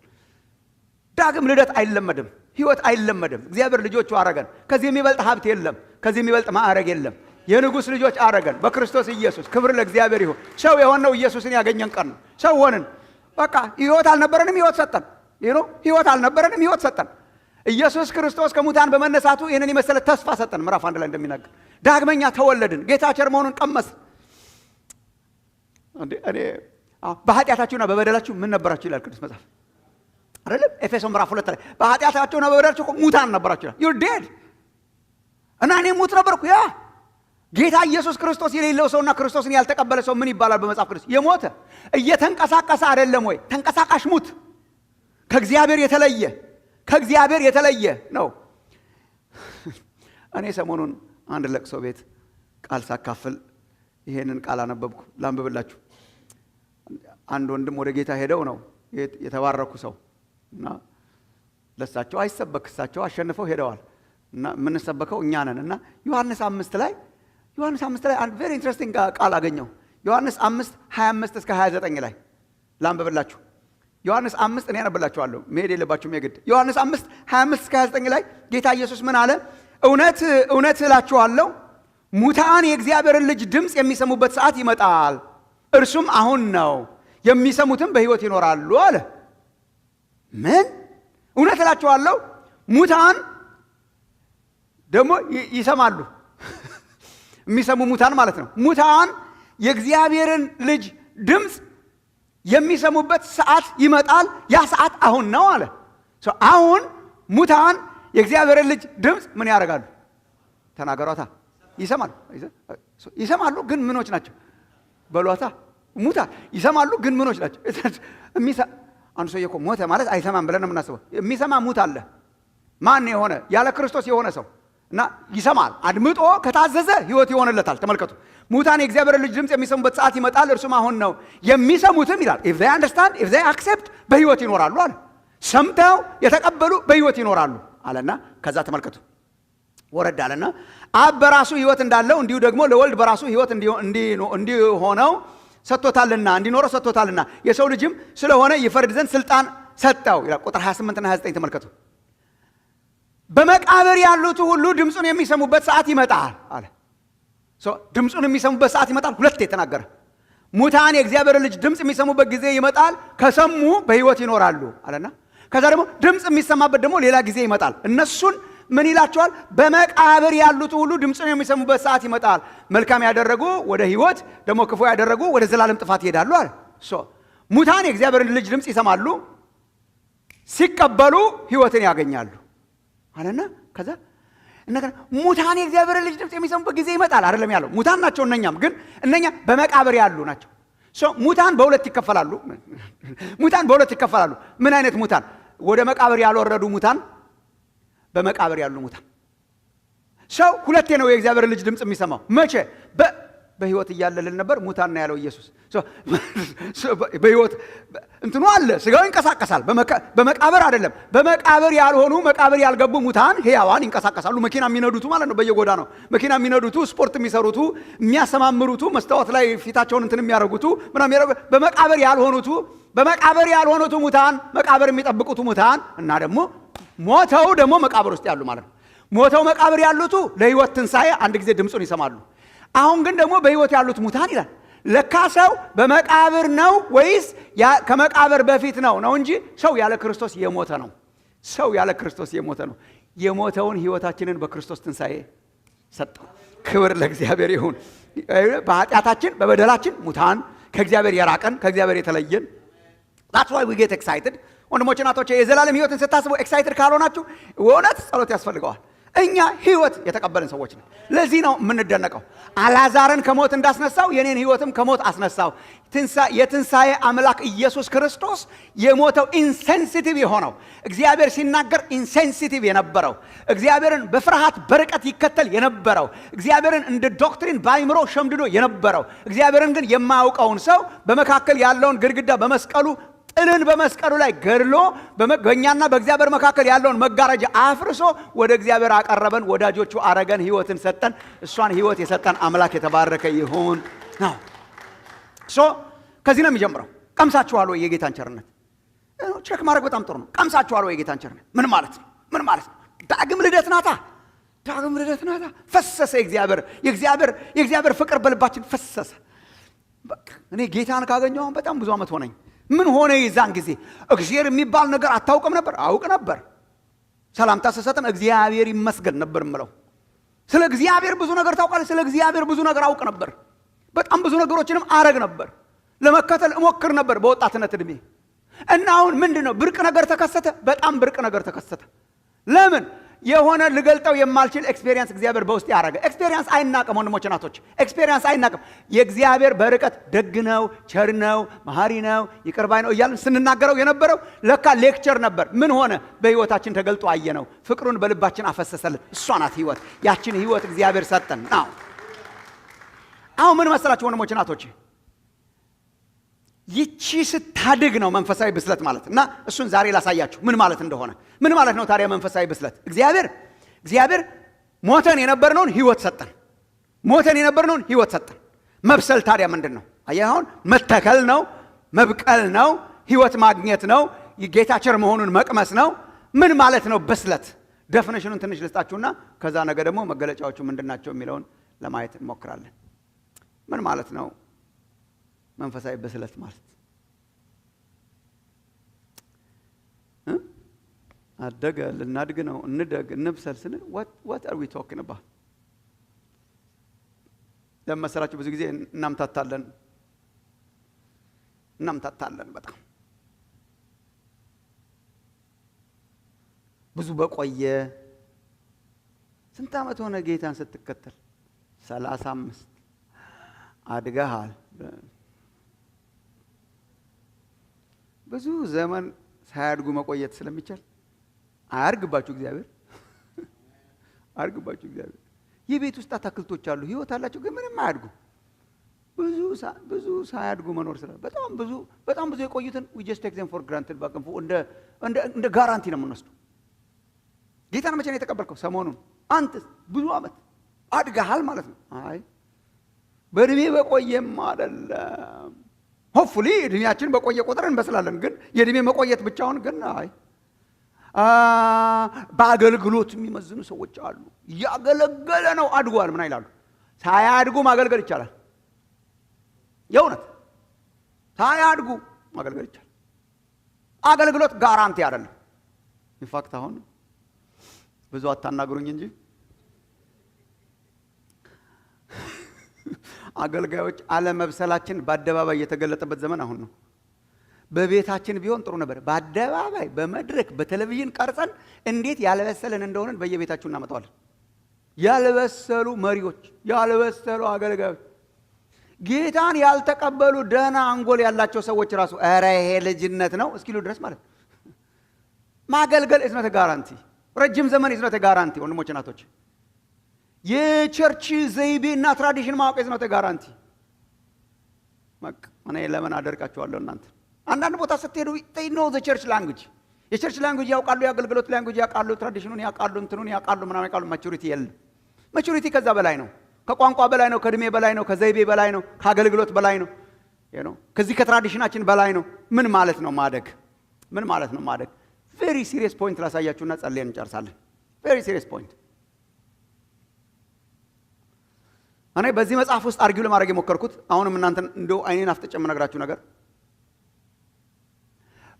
ዳግም ልደት አይለመድም፣ ህይወት አይለመድም። እግዚአብሔር ልጆቹ አረገን። ከዚህ የሚበልጥ ሀብት የለም፣ ከዚህ የሚበልጥ ማዕረግ የለም። የንጉሥ ልጆች አረገን በክርስቶስ ኢየሱስ። ክብር ለእግዚአብሔር ይሁን። ሰው የሆነው ኢየሱስን ያገኘን ቀን ነው። ሰው ሆንን። በቃ ህይወት አልነበረንም፣ ህይወት ሰጠን። ህይወት አልነበረንም፣ ህይወት ሰጠን። ኢየሱስ ክርስቶስ ከሙታን በመነሳቱ ይህንን የመሰለ ተስፋ ሰጠን። ምዕራፍ 1 ላይ እንደሚናገር ዳግመኛ ተወለድን፣ ጌታ ቸር መሆኑን ቀመስ። እኔ በኃጢአታችሁና በበደላችሁ ምን ነበራችሁ ይላል ቅዱስ መጽሐፍ አይደለም? ኤፌሶን ምዕራፍ 2 ላይ በኃጢአታችሁና በበደላችሁ ሙታን ነበራችሁ ይላል። you're dead እና እኔ ሙት ነበርኩ። ያ ጌታ ኢየሱስ ክርስቶስ የሌለው ሰውና ክርስቶስን ያልተቀበለ ሰው ምን ይባላል በመጽሐፍ ቅዱስ? የሞተ። እየተንቀሳቀሰ አይደለም ወይ? ተንቀሳቃሽ ሙት። ከእግዚአብሔር የተለየ ነው። እኔ ሰሞኑን አንድ ለቅሶ ቤት ቃል ሳካፍል ይሄንን ቃል አነበብኩ። ላንብብላችሁ። አንድ ወንድም ወደ ጌታ ሄደው ነው የተባረኩ ሰው እና ለሳቸው አይሰበክ፣ እሳቸው አሸንፈው ሄደዋል እና የምንሰበከው እኛ ነን። እና ዮሐንስ 5 ላይ አንድ ቬሪ ኢንትረስቲንግ ቃል አገኘው። ዮሐንስ 5:25 እስከ 29 ላይ ላንብብላችሁ። ዮሐንስ 5 እኔ አነብላችኋለሁ፣ መሄድ የለባችሁም የግድ። ዮሐንስ 5:25 እስከ 29 ላይ ጌታ ኢየሱስ ምን አለ? እውነት እውነት እላችኋለሁ ሙታን የእግዚአብሔርን ልጅ ድምፅ የሚሰሙበት ሰዓት ይመጣል፣ እርሱም አሁን ነው፣ የሚሰሙትም በሕይወት ይኖራሉ አለ። ምን? እውነት እላችኋለሁ ሙታን ደግሞ ይሰማሉ። የሚሰሙ ሙታን ማለት ነው። ሙታን የእግዚአብሔርን ልጅ ድምፅ የሚሰሙበት ሰዓት ይመጣል፣ ያ ሰዓት አሁን ነው አለ። አሁን ሙታን የእግዚአብሔርን ልጅ ድምፅ ምን ያደርጋሉ? ተናገሯታ። ይሰማሉ ግን ምኖች ናቸው? በሏታ። ሙታን ይሰማሉ ግን ምኖች ናቸው? አንዱ ሰውዬ እኮ ሞተ ማለት አይሰማም ብለን ነው የምናስበው። የሚሰማ ሙት አለ። ማን የሆነ ያለ ክርስቶስ የሆነ ሰው እና ይሰማል። አድምጦ ከታዘዘ ሕይወት ይሆንለታል። ተመልከቱ፣ ሙታን የእግዚአብሔር ልጅ ድምፅ የሚሰሙበት ሰዓት ይመጣል፣ እርሱም አሁን ነው። የሚሰሙትም ይላል if they understand, if they accept በሕይወት ይኖራሉ አለ። ሰምተው የተቀበሉ በሕይወት ይኖራሉ አለና ከዛ ተመልከቱ ወረድ አለና አብ በራሱ ሕይወት እንዳለው እንዲሁ ደግሞ ለወልድ በራሱ ሕይወት እንዲሆነው ሰጥቶታልና እንዲኖረው ሰጥቶታልና የሰው ልጅም ስለሆነ ይፈርድ ዘንድ ስልጣን ሰጠው ይላል። ቁጥር 28 እና 29 ተመልከቱ። በመቃብር ያሉት ሁሉ ድምፁን የሚሰሙበት ሰዓት ይመጣል አለ። ድምፁን የሚሰሙበት ሰዓት ይመጣል። ሁለት የተናገረ ሙታን የእግዚአብሔር ልጅ ድምፅ የሚሰሙበት ጊዜ ይመጣል፣ ከሰሙ በሕይወት ይኖራሉ አለና ከዛ ደግሞ ድምፅ የሚሰማበት ደግሞ ሌላ ጊዜ ይመጣል። እነሱን ምን ይላቸዋል? በመቃብር ያሉት ሁሉ ድምፁን የሚሰሙበት ሰዓት ይመጣል። መልካም ያደረጉ ወደ ሕይወት፣ ደግሞ ክፉ ያደረጉ ወደ ዘላለም ጥፋት ይሄዳሉ አለ። ሙታን የእግዚአብሔር ልጅ ድምፅ ይሰማሉ፣ ሲቀበሉ ሕይወትን ያገኛሉ አለና ከዛ እንደገና ሙታን የእግዚአብሔር ልጅ ድምፅ የሚሰሙበት ጊዜ ይመጣል አይደለም ያለው። ሙታን ናቸው እነኛም፣ ግን እነኛ በመቃብር ያሉ ናቸው። ሙታን በሁለት ይከፈላሉ። ሙታን በሁለት ይከፈላሉ። ምን አይነት ሙታን? ወደ መቃብር ያልወረዱ ሙታን፣ በመቃብር ያሉ ሙታን። ሰው ሁለቴ ነው የእግዚአብሔር ልጅ ድምፅ የሚሰማው። መቼ? በሕይወት እያለልን ነበር ሙታን ነው ያለው ኢየሱስ። በሕይወት እንትኑ አለ፣ ስጋው ይንቀሳቀሳል። በመቃብር አይደለም። በመቃብር ያልሆኑ መቃብር ያልገቡ ሙታን ሕያዋን ይንቀሳቀሳሉ። መኪና የሚነዱቱ ማለት ነው። በየጎዳ ነው መኪና የሚነዱቱ፣ ስፖርት የሚሰሩቱ፣ የሚያሰማምሩቱ፣ መስታወት ላይ ፊታቸውን እንትን የሚያደርጉቱ ምናምን ያደርጉ። በመቃብር ያልሆኑቱ ሙታን፣ መቃብር የሚጠብቁቱ ሙታን እና ደግሞ ሞተው ደግሞ መቃብር ውስጥ ያሉ ማለት ነው። ሞተው መቃብር ያሉቱ ለሕይወት ትንሣኤ አንድ ጊዜ ድምፁን ይሰማሉ። አሁን ግን ደግሞ በሕይወት ያሉት ሙታን ይላል። ለካ ሰው በመቃብር ነው ወይስ ከመቃብር በፊት ነው እንጂ ሰው ያለ ክርስቶስ የሞተ ነው። ሰው ያለ ክርስቶስ የሞተ ነው። የሞተውን ሕይወታችንን በክርስቶስ ትንሣኤ ሰጠው። ክብር ለእግዚአብሔር ይሁን። በኃጢአታችን በበደላችን ሙታን፣ ከእግዚአብሔር የራቀን፣ ከእግዚአብሔር የተለየን። that's why we get excited። ወንድሞች እናቶች፣ የዘላለም ሕይወትን ስታስቡ ኤክሳይትድ ካልሆናችሁ እውነት ጸሎት ያስፈልገዋል። እኛ ሕይወት የተቀበልን ሰዎች ነን። ለዚህ ነው የምንደነቀው። አልዓዛርን ከሞት እንዳስነሳው የኔን ሕይወትም ከሞት አስነሳው። የትንሣኤ አምላክ ኢየሱስ ክርስቶስ የሞተው ኢንሴንሲቲቭ የሆነው እግዚአብሔር ሲናገር ኢንሴንሲቲቭ የነበረው እግዚአብሔርን በፍርሃት በርቀት ይከተል የነበረው እግዚአብሔርን እንደ ዶክትሪን ባይምሮ ሸምድዶ የነበረው እግዚአብሔርን ግን የማያውቀውን ሰው በመካከል ያለውን ግድግዳ በመስቀሉ ጥልን በመስቀሉ ላይ ገድሎ በእኛና በእግዚአብሔር መካከል ያለውን መጋረጃ አፍርሶ ወደ እግዚአብሔር አቀረበን፣ ወዳጆቹ አረገን፣ ሕይወትን ሰጠን። እሷን ሕይወት የሰጠን አምላክ የተባረከ ይሁን ነው። ከዚህ ነው የሚጀምረው። ቀምሳችኋል ወይ የጌታን ቸርነት? ቼክ ማድረግ በጣም ጥሩ ነው። ቀምሳችኋል ወይ የጌታን ቸርነት? ምን ማለት ነው? ምን ማለት ነው? ዳግም ልደት ናታ። ዳግም ልደት ናታ። ፈሰሰ የእግዚአብሔር ፍቅር በልባችን ፈሰሰ። እኔ ጌታን ካገኘሁ በጣም ብዙ ዓመት ሆነኝ። ምን ሆነ? የዛን ጊዜ እግዚአብሔር የሚባል ነገር አታውቅም ነበር? አውቅ ነበር። ሰላምታ ስሰጥም እግዚአብሔር ይመስገን ነበር የምለው። ስለ እግዚአብሔር ብዙ ነገር ታውቃለህ? ስለ እግዚአብሔር ብዙ ነገር አውቅ ነበር። በጣም ብዙ ነገሮችንም አረግ ነበር። ለመከተል እሞክር ነበር በወጣትነት እድሜ። እና አሁን ምንድነው? ብርቅ ነገር ተከሰተ። በጣም ብርቅ ነገር ተከሰተ። ለምን? የሆነ ልገልጠው የማልችል ኤክስፔሪየንስ እግዚአብሔር በውስጥ ያደረገ። ኤክስፔሪየንስ አይናቅም ወንድሞች እናቶች፣ ኤክስፔሪየንስ አይናቅም። የእግዚአብሔር በርቀት ደግ ነው፣ ቸር ነው፣ መሐሪ ነው፣ ይቅር ባይ ነው እያልን ስንናገረው የነበረው ለካ ሌክቸር ነበር። ምን ሆነ? በሕይወታችን ተገልጦ አየነው። ፍቅሩን በልባችን አፈሰሰልን። እሷ ናት ሕይወት። ያችን ሕይወት እግዚአብሔር ሰጠን። አሁን ምን መሰላችሁ ወንድሞች እናቶች፣ ይቺ ስታድግ ነው መንፈሳዊ ብስለት ማለት እና እሱን ዛሬ ላሳያችሁ ምን ማለት እንደሆነ። ምን ማለት ነው ታዲያ መንፈሳዊ ብስለት? እግዚአብሔር ሞተን የነበርነውን ሕይወት ሰጠን። ሞተን የነበርነውን ሕይወት ሰጠን። መብሰል ታዲያ ምንድን ነው? አየህ፣ አሁን መተከል ነው፣ መብቀል ነው፣ ሕይወት ማግኘት ነው፣ ጌታ ቸር መሆኑን መቅመስ ነው። ምን ማለት ነው ብስለት? ዴፊኒሽኑን ትንሽ ልስጣችሁና ከዛ ነገ ደግሞ መገለጫዎቹ ምንድናቸው የሚለውን ለማየት እንሞክራለን። ምን ማለት ነው መንፈሳዊ ብስለት ማለት? አደገ፣ ልናድግ ነው፣ እንደግ፣ እንብሰል ስንል what are we talking about? ለመሰላችሁ ብዙ ጊዜ እናምታታለን በጣም ብዙ በቆየ። ስንት ዓመት ሆነ ጌታን ስትከተል? 35 አድገሃል። ብዙ ዘመን ሳያድጉ መቆየት ስለሚቻል አያርግባችሁ እግዚአብሔር አያርግባችሁ እግዚአብሔር። የቤት ውስጥ አትክልቶች አሉ፣ ህይወት አላቸው፣ ግን ምንም አያድጉ። ብዙ ሳያድጉ መኖር ስለ በጣም ብዙ የቆዩትን we just take them for granted ባቀንፉ እንደ ጋራንቲ ነው የምንወስደው። ጌታን መቼ ነው የተቀበልከው? ሰሞኑን። አንተስ ብዙ አመት አድገሃል ማለት ነው። አይ በእድሜ በቆየም አይደለም። ሆፕፉሊ እድሜያችን በቆየ ቁጥር እንበስላለን፣ ግን የእድሜ መቆየት ብቻውን ግን አይ። በአገልግሎት የሚመዝኑ ሰዎች አሉ። ያገለገለ ነው አድጓል ምን ይላሉ? ሳያድጉ ማገልገል ይቻላል። የእውነት ሳያድጉ ማገልገል ይቻላል። አገልግሎት ጋራንቲ አይደለም። ኢንፋክት አሁን ብዙ አታናግሩኝ እንጂ አገልጋዮች አለመብሰላችን በአደባባይ የተገለጠበት ዘመን አሁን ነው። በቤታችን ቢሆን ጥሩ ነበር። በአደባባይ በመድረክ በቴሌቪዥን ቀርጸን እንዴት ያልበሰለን እንደሆነን በየቤታችሁ እናመጣዋለን። ያልበሰሉ መሪዎች፣ ያልበሰሉ አገልጋዮች፣ ጌታን ያልተቀበሉ ደህና አንጎል ያላቸው ሰዎች ራሱ ኧረ ይሄ ልጅነት ነው እስኪሉ ድረስ ማለት ማገልገል is not a guarantee። ረጅም ዘመን is not a guarantee። ወንድሞች እናቶች፣ የቸርች ዘይቤና ትራዲሽን ማወቅ is not a guarantee። እኔ ለምን አደርቃችኋለሁ እናንተ? አንዳንድ ቦታ ስትሄዱ they know the church language። የቸርች ላንጉጅ ያውቃሉ፣ የአገልግሎት ላንጉጅ ያውቃሉ፣ ትራዲሽኑን ያውቃሉ፣ እንትኑን ያውቃሉ፣ ምናምን ያውቃሉ። ማቹሪቲ የለም። ማቹሪቲ ከዛ በላይ ነው። ከቋንቋ በላይ ነው፣ ከእድሜ በላይ ነው፣ ከዘይቤ በላይ ነው፣ ከአገልግሎት በላይ ነው። ከዚህ ከትራዲሽናችን በላይ ነው። ምን ማለት ነው ማደግ? ምን ማለት ነው ማደግ? ቬሪ ሲሪየስ ፖይንት ላሳያችሁና ጸልየን እንጨርሳለን። ቬሪ ሲሪየስ ፖይንት። እኔ በዚህ መጽሐፍ ውስጥ አርጊው ለማድረግ የሞከርኩት አሁንም እናንተን እንደው አይኔን አፍጥጬ የምነግራችሁ ነገር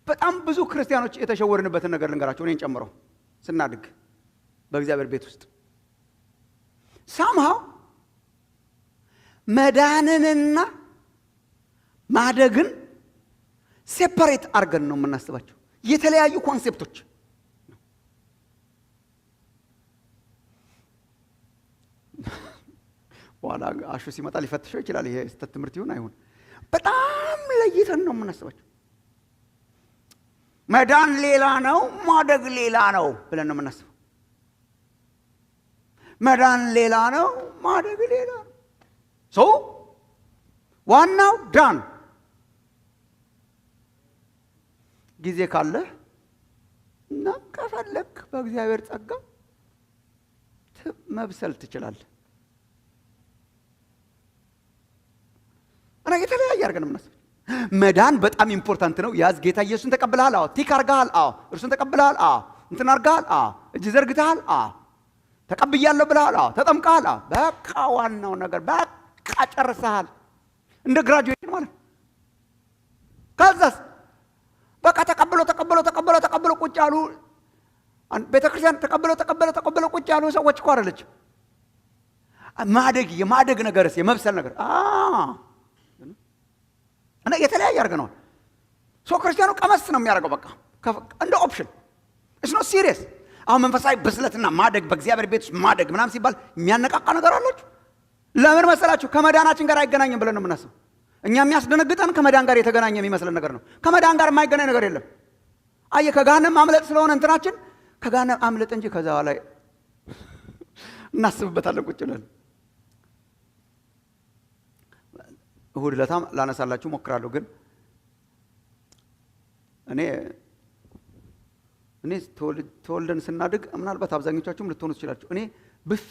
በጣም ብዙ ክርስቲያኖች የተሸወርንበትን ነገር ልንገራችሁ፣ እኔን ጨምሮ። ስናድግ በእግዚአብሔር ቤት ውስጥ ሳምሃው መዳንንና ማደግን ሴፓሬት አድርገን ነው የምናስባቸው። የተለያዩ ኮንሴፕቶች። በኋላ አሹ ሲመጣ ሊፈትሸው ይችላል። ይሄ ስህተት ትምህርት ይሁን አይሁን፣ በጣም ለይተን ነው የምናስባቸው። መዳን ሌላ ነው፣ ማደግ ሌላ ነው ብለን ነው የምናስበው። መዳን ሌላ ነው፣ ማደግ ሌላ ነው። ሶ ዋናው ዳን። ጊዜ ካለ እና ከፈለክ በእግዚአብሔር ጸጋ መብሰል ትችላለህ። እና የተለያየ አድርገን ነው የምናስበው። መዳን በጣም ኢምፖርታንት ነው። ያዝ ጌታ ኢየሱስን ተቀብለሃል? አዎ። ቲክ አርጋሃል? አዎ። እርሱን ተቀብለሃል? አዎ። እንትን አርጋሃል? አዎ። እጅ ዘርግተሃል? አዎ። ተቀብያለሁ ብለሃል? አዎ። ተጠምቀሃል? አዎ። በቃ ዋናው ነገር በቃ ጨርሰሃል። እንደ ግራጁዌሽን ማለት። ከዛስ በቃ ተቀብሎ ቁጭ ያሉ ቤተክርስቲያን ተቀብሎ ቁጭ ያሉ ሰዎች እኮ አይደለች። ማደግ የማደግ ነገርስ የመብሰል ነገር እና የተለያየ አድርገነዋል። ክርስቲያኑ ቀመስ ነው የሚያደርገው በቃ እንደ ኦፕሽን። ኢትስ ኖት ሲሪየስ። አሁን መንፈሳዊ ብስለትና ማደግ በእግዚአብሔር ቤት ውስጥ ማደግ ምናምን ሲባል የሚያነቃቃ ነገር አላችሁ። ለምን መሰላችሁ? ከመዳናችን ጋር አይገናኝም ብለን ነው የምናስበው። እኛ የሚያስደነግጠን ከመዳን ጋር የተገናኘ የሚመስለን ነገር ነው። ከመዳን ጋር የማይገናኝ ነገር የለም። አየህ፣ ከገሃነም ማምለጥ ስለሆነ እንትናችን ከገሃነም አምልጥ እንጂ ከዛ ላይ እናስብበታለን ቁጭ ብለን። እሁድ ለታም ላነሳላችሁ ሞክራለሁ። ግን እኔ ተወልደን ስናድግ ምናልባት አብዛኞቻችሁም ልትሆኑ ትችላችሁ። እኔ ብፌ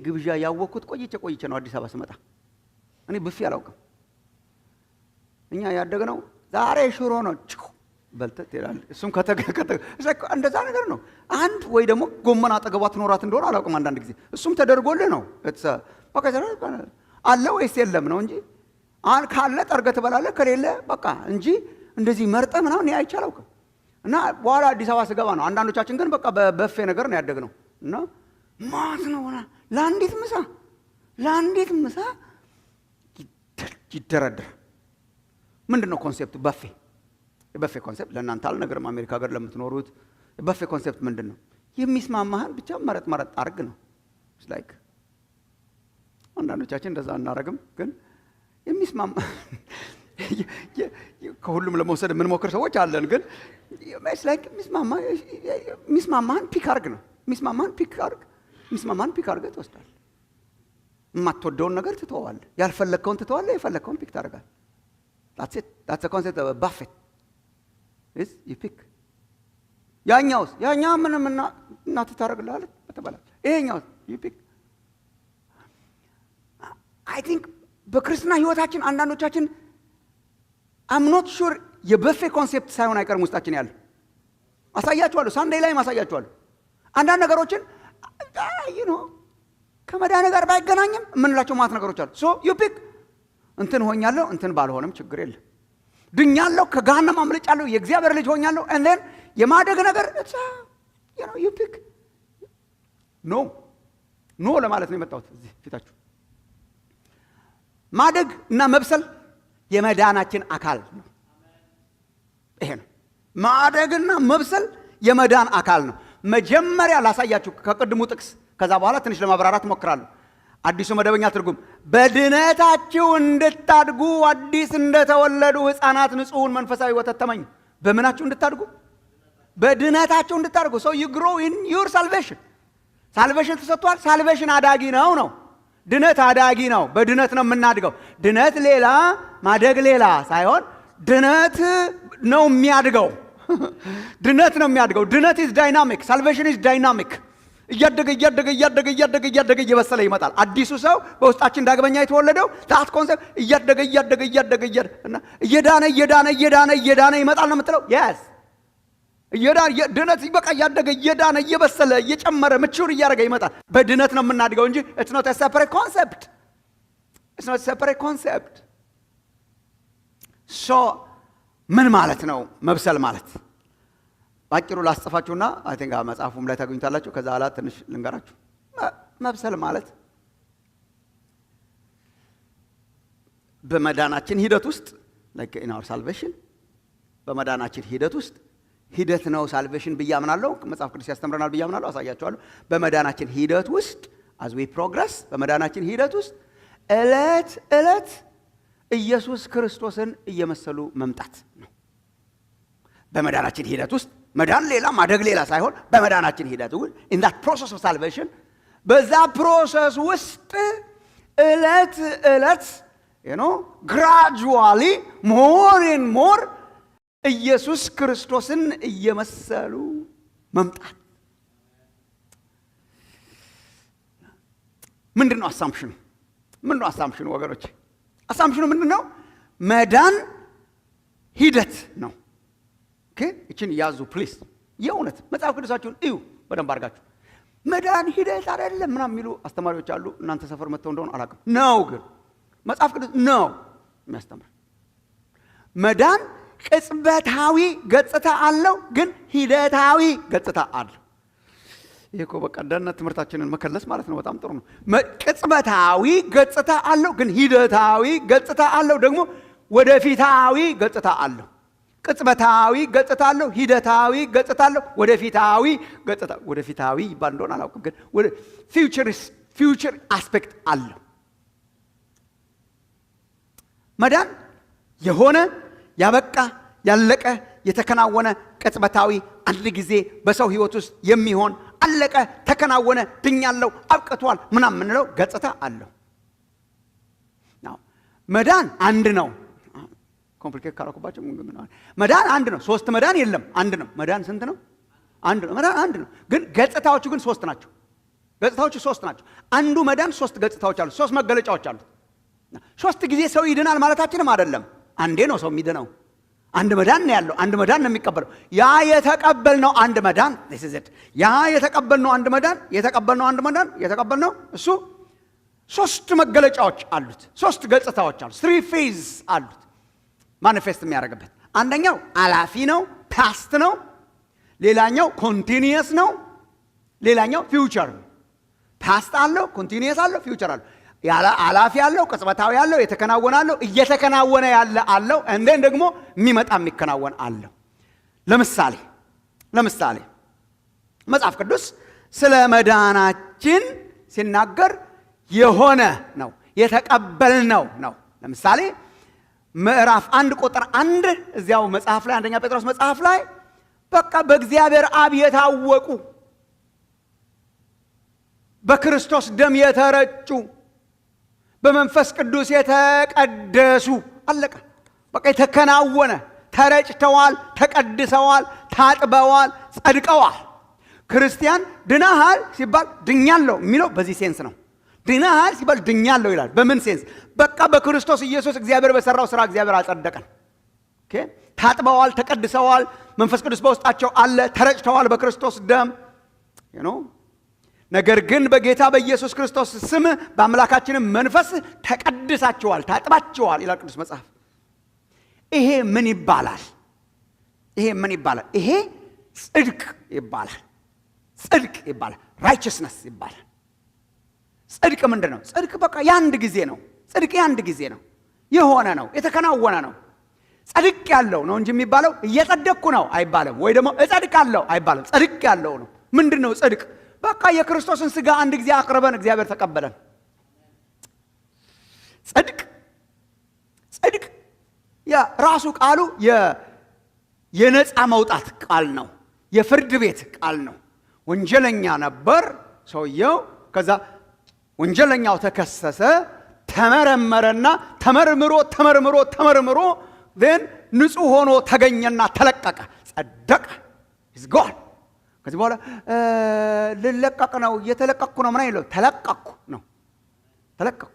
ግብዣ ያወቅኩት ቆይቼ ነው አዲስ አበባ ስመጣ። እኔ ብፌ አላውቅም። እኛ ያደግነው ዛሬ ሽሮ ነው ጭቁ በልተህ ትሄዳለህ። እሱም እንደዛ ነገር ነው። አንድ ወይ ደግሞ ጎመን አጠገቧ ትኖራት እንደሆነ አላውቅም። አንዳንድ ጊዜ እሱም ተደርጎልህ ነው አለ ወይስ የለም ነው እንጂ ካለ ጠርገህ ትበላለህ፣ ከሌለ በቃ እንጂ እንደዚህ መርጠህ ምናምን እኔ አይቼ አላውቅም። እና በኋላ አዲስ አበባ ስገባ ነው። አንዳንዶቻችን ግን በቃ በበፌ ነገር ነው ያደግነው። እና ማት ነው ለአንዲት ምሳ ይደረደር። ምንድን ነው ኮንሴፕቱ? በፌ የበፌ ኮንሴፕት ለእናንተ አልነገርም። አሜሪካ ሀገር ለምትኖሩት የበፌ ኮንሴፕት ምንድን ነው? የሚስማማህን ብቻ መረጥ አድርግ ነው። ላይክ አንዳንዶቻችን እንደዛ እናረግም፣ ግን የሚስማማ ከሁሉም ለመውሰድ የምንሞክር ሰዎች አለን። ግን ሚስማማህን ፒክ አርግ ነው። ሚስማማህን ፒክ አርግ ትወስዳለህ። የማትወደውን ነገር ትተዋለህ። ያልፈለግከውን ትተዋለህ። የፈለግከውን ፒክ ታደርጋለህ። that's the concept of a buffet. you pick. ያኛው ምንም እናት ታደርግልሃለች በተባለ ይሄኛው you pick. I think በክርስትና ህይወታችን አንዳንዶቻችን I'm not sure የበፌ ኮንሴፕት ሳይሆን አይቀርም ውስጣችን ያለ። አሳያችኋለሁ፣ ሳንዴይ ላይ ማሳያችኋለሁ። አንዳንድ ነገሮችን ከመዳን ጋር ባይገናኝም የምንላቸው ማለት ነገሮች አሉ። ሶ you pick. እንትን ሆኛለሁ፣ እንትን ባልሆነም ችግር የለም። ድኛለሁ፣ ከገሃነም አምልጫለሁ፣ የእግዚአብሔር ልጅ ሆኛለሁ። and then የማደግ ነገር you pick. ኖ ለማለት ነው የመጣሁት እዚህ ፊታችሁ። ማደግ እና መብሰል የመዳናችን አካል ነው። ይሄ ነው ማደግና መብሰል የመዳን አካል ነው። መጀመሪያ ላሳያችሁ ከቅድሙ ጥቅስ፣ ከዛ በኋላ ትንሽ ለማብራራት ሞክራለሁ። አዲሱ መደበኛ ትርጉም በድነታችሁ እንድታድጉ አዲስ እንደተወለዱ ሕፃናት ንጹሑን መንፈሳዊ ወተት ተመኙ። በምናችሁ እንድታድጉ? በድነታችሁ እንድታድጉ። so you grow in your salvation. ሳልቬሽን ተሰጥቷል። ሳልቬሽን አዳጊ ነው። ድነት አዳጊ ነው። በድነት ነው የምናድገው። ድነት ሌላ ማደግ ሌላ ሳይሆን ድነት ነው የሚያድገው። ድነት ነው የሚያድገው። ድነት is dynamic. salvation is dynamic. እያደገ እየበሰለ ይመጣል። አዲሱ ሰው በውስጣችን ዳግመኛ የተወለደው ታት ኮንሰፕት እያደገ እና እየዳነ ይመጣል ነው የምትለው? yes ድነት በቃ እየዳነ እየበሰለ እየጨመረ ምቹር እያደረገ ይመጣል። በድነት ነው የምናድገው እንጂ it's not a separate concept. so ምን ማለት ነው መብሰል ማለት? ባጭሩ ላስጽፋችሁና አይ ቲንክ መጽሐፉም ላይ ታገኙታላችሁ። ከዛ ኋላ ትንሽ ልንገራችሁ። መብሰል ማለት በመዳናችን ሂደት ውስጥ like in our salvation በመዳናችን ሂደት ነው ሳልቬሽን ብያምናለሁ። መጽሐፍ ቅዱስ ያስተምረናል ብያምናለሁ። አሳያችኋለሁ። በመዳናችን ሂደት ውስጥ as we progress በመዳናችን ሂደት ውስጥ እለት ኢየሱስ ክርስቶስን እየመሰሉ መምጣት ነው። በመዳናችን ሂደት ውስጥ መዳን ሌላ ማደግ ሌላ ሳይሆን በመዳናችን ሂደት ውስጥ in that process of salvation በዛ ፕሮሰስ ውስጥ እለት gradually more and more ኢየሱስ ክርስቶስን እየመሰሉ መምጣት። ምንድነው አሳምፕሽኑ ወገኖች? አሳምፕሽኑ ምንድነው? መዳን ሂደት ነው። እቺን ያዙ ፕሊዝ። የእውነት መጽሐፍ ቅዱሳችሁን እዩ በደንብ አድርጋችሁ። መዳን ሂደት አይደለም ምናምን የሚሉ አስተማሪዎች አሉ። እናንተ ሰፈር መጥተው እንደሆነ አላውቅም። ነው ግን መጽሐፍ ቅዱስ ነው የሚያስተምር። መዳን ቅጽበታዊ ገጽታ አለው፣ ግን ሂደታዊ ገጽታ አለው። ይሄ እኮ በቃ ደህንነት ትምህርታችንን መከለስ ማለት ነው። በጣም ጥሩ ነው። ቅጽበታዊ ገጽታ አለው፣ ግን ሂደታዊ ገጽታ አለው። ደግሞ ወደፊታዊ ገጽታ አለው። ቅጽበታዊ ገጽታ አለው፣ ሂደታዊ ገጽታ አለው፣ ወደፊታዊ ይባል እንደሆነ አላውቅም፣ ግን ወደ ፊውቸር አስፔክት አለው። መዳን የሆነ ያበቃ ያለቀ የተከናወነ ቅጽበታዊ አንድ ጊዜ በሰው ህይወት ውስጥ የሚሆን አለቀ ተከናወነ ድኛለው አብቅቷል ምናምን ምንለው ገጽታ አለው። መዳን አንድ ነው። ኮምፕሊኬት ካላኩባችሁ መዳን አንድ ነው። ሶስት መዳን የለም፣ አንድ ነው። መዳን ስንት ነው? አንድ ነው። መዳን አንድ ነው፣ ግን ገጽታዎቹ ግን ሶስት ናቸው። አንዱ መዳን ሶስት ገጽታዎች አሉት፣ ሶስት መገለጫዎች አሉት። ሶስት ጊዜ ሰው ይድናል ማለታችንም አይደለም። አንዴ ነው ሰው የሚድነው። አንድ መዳን ነው ያለው፣ አንድ መዳን ነው የሚቀበለው። ያ የተቀበልነው አንድ መዳን this is it ያ የተቀበልነው አንድ መዳን የተቀበልነው እሱ ሶስት መገለጫዎች አሉት፣ ሶስት ገጽታዎች አሉት፣ three phases አሉት ማኒፌስት የሚያደርግበት። አንደኛው አላፊ ነው ፓስት ነው፣ ሌላኛው ኮንቲኒየስ ነው፣ ሌላኛው ፊውቸር ነው። ፓስት አለው፣ ኮንቲኒየስ አለው፣ ፊውቸር አለው። አላፊ አለው፣ ቅጽበታዊ አለው፣ የተከናወነ አለው፣ እየተከናወነ ያለ አለው፣ እንደን ደግሞ የሚመጣ የሚከናወን አለው። ለምሳሌ መጽሐፍ ቅዱስ ስለ መዳናችን ሲናገር የሆነ ነው የተቀበልነው ነው። ለምሳሌ ምዕራፍ 1 ቁጥር 1 እዚያው መጽሐፍ ላይ አንደኛ ጴጥሮስ መጽሐፍ ላይ በቃ በእግዚአብሔር አብ የታወቁ በክርስቶስ ደም የተረጩ በመንፈስ ቅዱስ የተቀደሱ አለቀ። በቃ የተከናወነ ተረጭተዋል፣ ተቀድሰዋል፣ ታጥበዋል፣ ጸድቀዋል። ክርስቲያን ድነሃል ሲባል ድኛለሁ የሚለው በዚህ ሴንስ ነው። ድነሃል ሲባል ድኛለሁ ይላል። በምን ሴንስ? በቃ በክርስቶስ ኢየሱስ እግዚአብሔር በሰራው ስራ እግዚአብሔር አጸደቀን። ኦኬ ታጥበዋል፣ ተቀድሰዋል፣ መንፈስ ቅዱስ በውስጣቸው አለ፣ ተረጭተዋል በክርስቶስ ደም ነገር ግን በጌታ በኢየሱስ ክርስቶስ ስም በአምላካችንም መንፈስ ተቀድሳችኋል፣ ታጥባችኋል ይላል ቅዱስ መጽሐፍ። ይሄ ምን ይባላል? ይሄ ምን ይባላል? ይሄ ጽድቅ ይባላል። ጽድቅ ይባላል። ራይቸስነስ ይባላል። ጽድቅ ምንድን ነው? ጽድቅ በቃ የአንድ ጊዜ ነው። ጽድቅ የአንድ ጊዜ ነው፣ የሆነ ነው፣ የተከናወነ ነው። ጸድቅ ያለው ነው እንጂ የሚባለው እየጸደቅኩ ነው አይባልም፣ ወይ ደግሞ እጸድቃለሁ አይባልም። ጸድቅ ያለው ነው። ምንድን ነው ጽድቅ? በቃ የክርስቶስን ሥጋ አንድ ጊዜ አቅርበን እግዚአብሔር ተቀበለን። ጽድቅ ጽድቅ ራሱ ቃሉ የነፃ መውጣት ቃል ነው። የፍርድ ቤት ቃል ነው። ወንጀለኛ ነበር ሰውየው። ከዛ ወንጀለኛው ተከሰሰ፣ ተመረመረና ተመርምሮ then ንጹህ ሆኖ ተገኘና ተለቀቀ፣ ጸደቀ። ይዝጋል። ከዚህ በኋላ ልለቀቅ ነው፣ እየተለቀቅኩ ነው ምናምን ይለው። ተለቀቅኩ ነው፣ ተለቀቅኩ።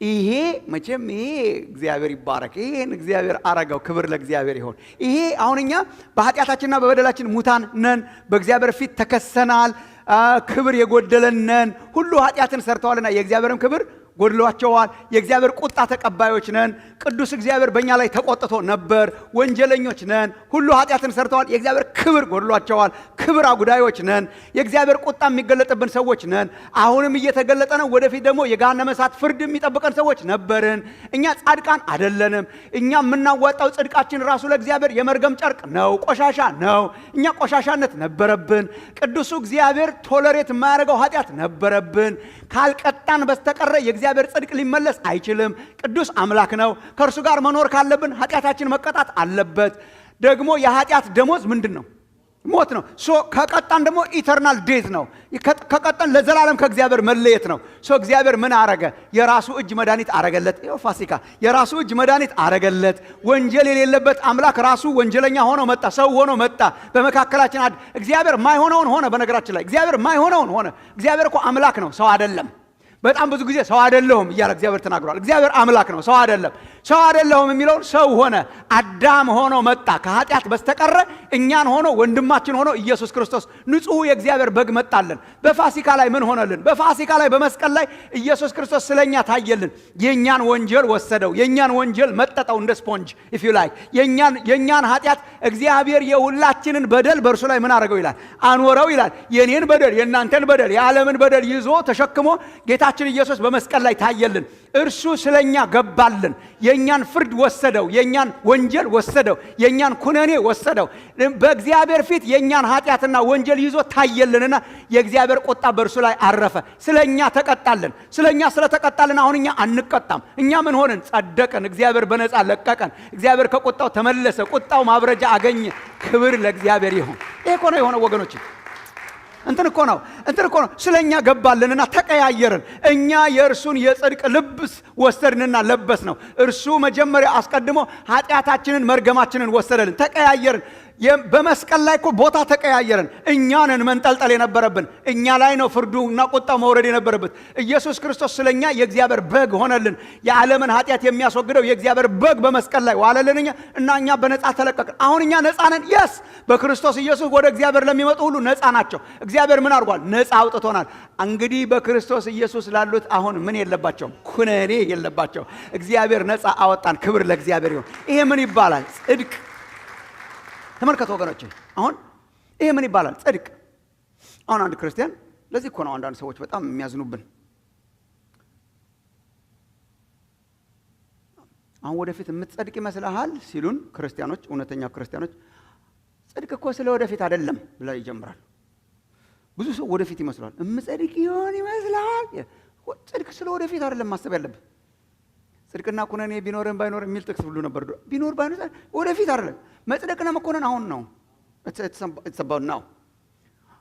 ይሄ መቼም ይሄ እግዚአብሔር ይባረክ። ይሄን እግዚአብሔር አረገው። ክብር ለእግዚአብሔር ይሁን። ይሄ አሁን እኛ በኃጢአታችንና በበደላችን ሙታን ነን፣ በእግዚአብሔር ፊት ተከሰናል፣ ክብር የጎደለን ነን። ሁሉ ኃጢአትን ሰርተዋልና የእግዚአብሔርም ክብር ጎድሏቸዋል። የእግዚአብሔር ቁጣ ተቀባዮች ነን። ቅዱስ እግዚአብሔር በእኛ ላይ ተቆጥቶ ነበር። ወንጀለኞች ነን። ሁሉ ኃጢአትን ሰርተዋል። የእግዚአብሔር ክብር ጎድሏቸዋል። ክብር አጉዳዮች ነን። የእግዚአብሔር ቁጣ የሚገለጥብን ሰዎች ነን። አሁንም እየተገለጠ ነው። ወደፊት ደግሞ የገሃነመ እሳት ፍርድ የሚጠብቀን ሰዎች ነበርን። እኛ ጻድቃን አይደለንም። እኛ የምናዋጣው ጽድቃችን ራሱ ለእግዚአብሔር የመርገም ጨርቅ ነው፣ ቆሻሻ ነው። እኛ ቆሻሻነት ነበረብን። ቅዱሱ እግዚአብሔር ቶለሬት የማያደርገው ኃጢአት ነበረብን። ካልቀጣን በስተቀረ የእግዚአብሔር ጽድቅ ሊመለስ አይችልም። ቅዱስ አምላክ ነው። ከእርሱ ጋር መኖር ካለብን ኃጢአታችን መቀጣት አለበት። ደግሞ የኃጢአት ደሞዝ ምንድን ነው? ሞት ነው። ከቀጣን ደግሞ ኢተርናል ዴዝ ነው። ከቀጣን ለዘላለም ከእግዚአብሔር መለየት ነው። እግዚአብሔር ምን አረገ? የራሱ እጅ መድኃኒት አረገለት። ይኸው ፋሲካ የራሱ እጅ መድኃኒት አረገለት። ወንጀል የሌለበት አምላክ ራሱ ወንጀለኛ ሆኖ መጣ፣ ሰው ሆኖ መጣ በመካከላችን። እግዚአብሔር ማይሆነውን ሆነ። በነገራችን ላይ እግዚአብሔር ማይሆነውን ሆነ። እግዚአብሔር እኮ አምላክ ነው፣ ሰው አይደለም። በጣም ብዙ ጊዜ ሰው አይደለሁም እያለ እግዚአብሔር ተናግሯል። እግዚአብሔር አምላክ ነው፣ ሰው አይደለም። ሰው አይደለሁም የሚለውን ሰው ሆነ፣ አዳም ሆኖ መጣ። ከኃጢአት በስተቀረ እኛን ሆኖ ወንድማችን ሆኖ ኢየሱስ ክርስቶስ ንጹሑ የእግዚአብሔር በግ መጣልን። በፋሲካ ላይ ምን ሆነልን? በፋሲካ ላይ በመስቀል ላይ ኢየሱስ ክርስቶስ ስለኛ ታየልን። የኛን ወንጀል ወሰደው፣ የኛን ወንጀል መጠጠው እንደ ስፖንጅ ኢፍ ዩ ላይክ። የኛን ኃጢአት እግዚአብሔር የሁላችንን በደል በእርሱ ላይ ምን አደረገው ይላል? አኖረው ይላል። የኔን በደል፣ የእናንተን በደል፣ የዓለምን በደል ይዞ ተሸክሞ ጌታችን ኢየሱስ በመስቀል ላይ ታየልን። እርሱ ስለኛ ገባልን። የኛን ፍርድ ወሰደው፣ የኛን ወንጀል ወሰደው፣ የኛን ኩነኔ ወሰደው። በእግዚአብሔር ፊት የኛን ኃጢአትና ወንጀል ይዞ ታየልንና የእግዚአብሔር ቁጣ በእርሱ ላይ አረፈ። ስለኛ ተቀጣልን። ስለኛ ስለተቀጣልን አሁን እኛ አንቀጣም። እኛ ምን ሆንን? ጸደቅን። እግዚአብሔር በነፃ ለቀቀን። እግዚአብሔር ከቁጣው ተመለሰ። ቁጣው ማብረጃ አገኘ። ክብር ለእግዚአብሔር ይሁን። ይሄ እኮ ነው የሆነው ወገኖች። እንትን እኮ ነው ስለኛ ገባልንና ተቀያየርን። እኛ የእርሱን የጽድቅ ልብስ ወሰድንና ለበስ ነው። እርሱ መጀመሪያ አስቀድሞ ኃጢአታችንን መርገማችንን ወሰደልን። ተቀያየርን። በመስቀል ላይ እኮ ቦታ ተቀያየርን። እኛንን መንጠልጠል የነበረብን፣ እኛ ላይ ነው ፍርዱና ቁጣው መውረድ የነበረበት። ኢየሱስ ክርስቶስ ስለኛ የእግዚአብሔር በግ ሆነልን። የዓለምን ኃጢአት የሚያስወግደው የእግዚአብሔር በግ በመስቀል ላይ ዋለልን እና እኛ በነፃ ተለቀቅን። አሁን እኛ ነፃ ነን። የስ በክርስቶስ ኢየሱስ ወደ እግዚአብሔር ለሚመጡ ሁሉ ነፃ ናቸው። እግዚአብሔር ምን አድርጓል? ነፃ አውጥቶናል። እንግዲህ በክርስቶስ ኢየሱስ ላሉት አሁን ምን የለባቸውም? ኩነኔ የለባቸው። እግዚአብሔር ነፃ አወጣን። ክብር ለእግዚአብሔር ይሁን። ይሄ ምን ይባላል? ጽድቅ። ተመልከቱ ወገኖች፣ አሁን ይሄ ምን ይባላል? ጽድቅ። አሁን አንድ ክርስቲያን፣ ለዚህ እኮ ነው አንዳንድ ሰዎች በጣም የሚያዝኑብን። አሁን ወደፊት የምትጸድቅ ይመስልሃል ሲሉን ክርስቲያኖች፣ እውነተኛ ክርስቲያኖች፣ ጽድቅ እኮ ስለ ወደፊት አይደለም ብለው ይጀምራል። ብዙ ሰው ወደፊት ይመስላል። የምጸድቅ ይሆን ይመስልሃል? ጽድቅ ስለ ወደፊት አይደለም ማሰብ ያለብን። ጽድቅና ኩነኔ ቢኖርም ባይኖር የሚል ጥቅስ ሁሉ ነበር። ቢኖር ባይኖር ወደፊት አይደለም። መጽደቅና መኮነን አሁን ነው። የተሰባው ነው።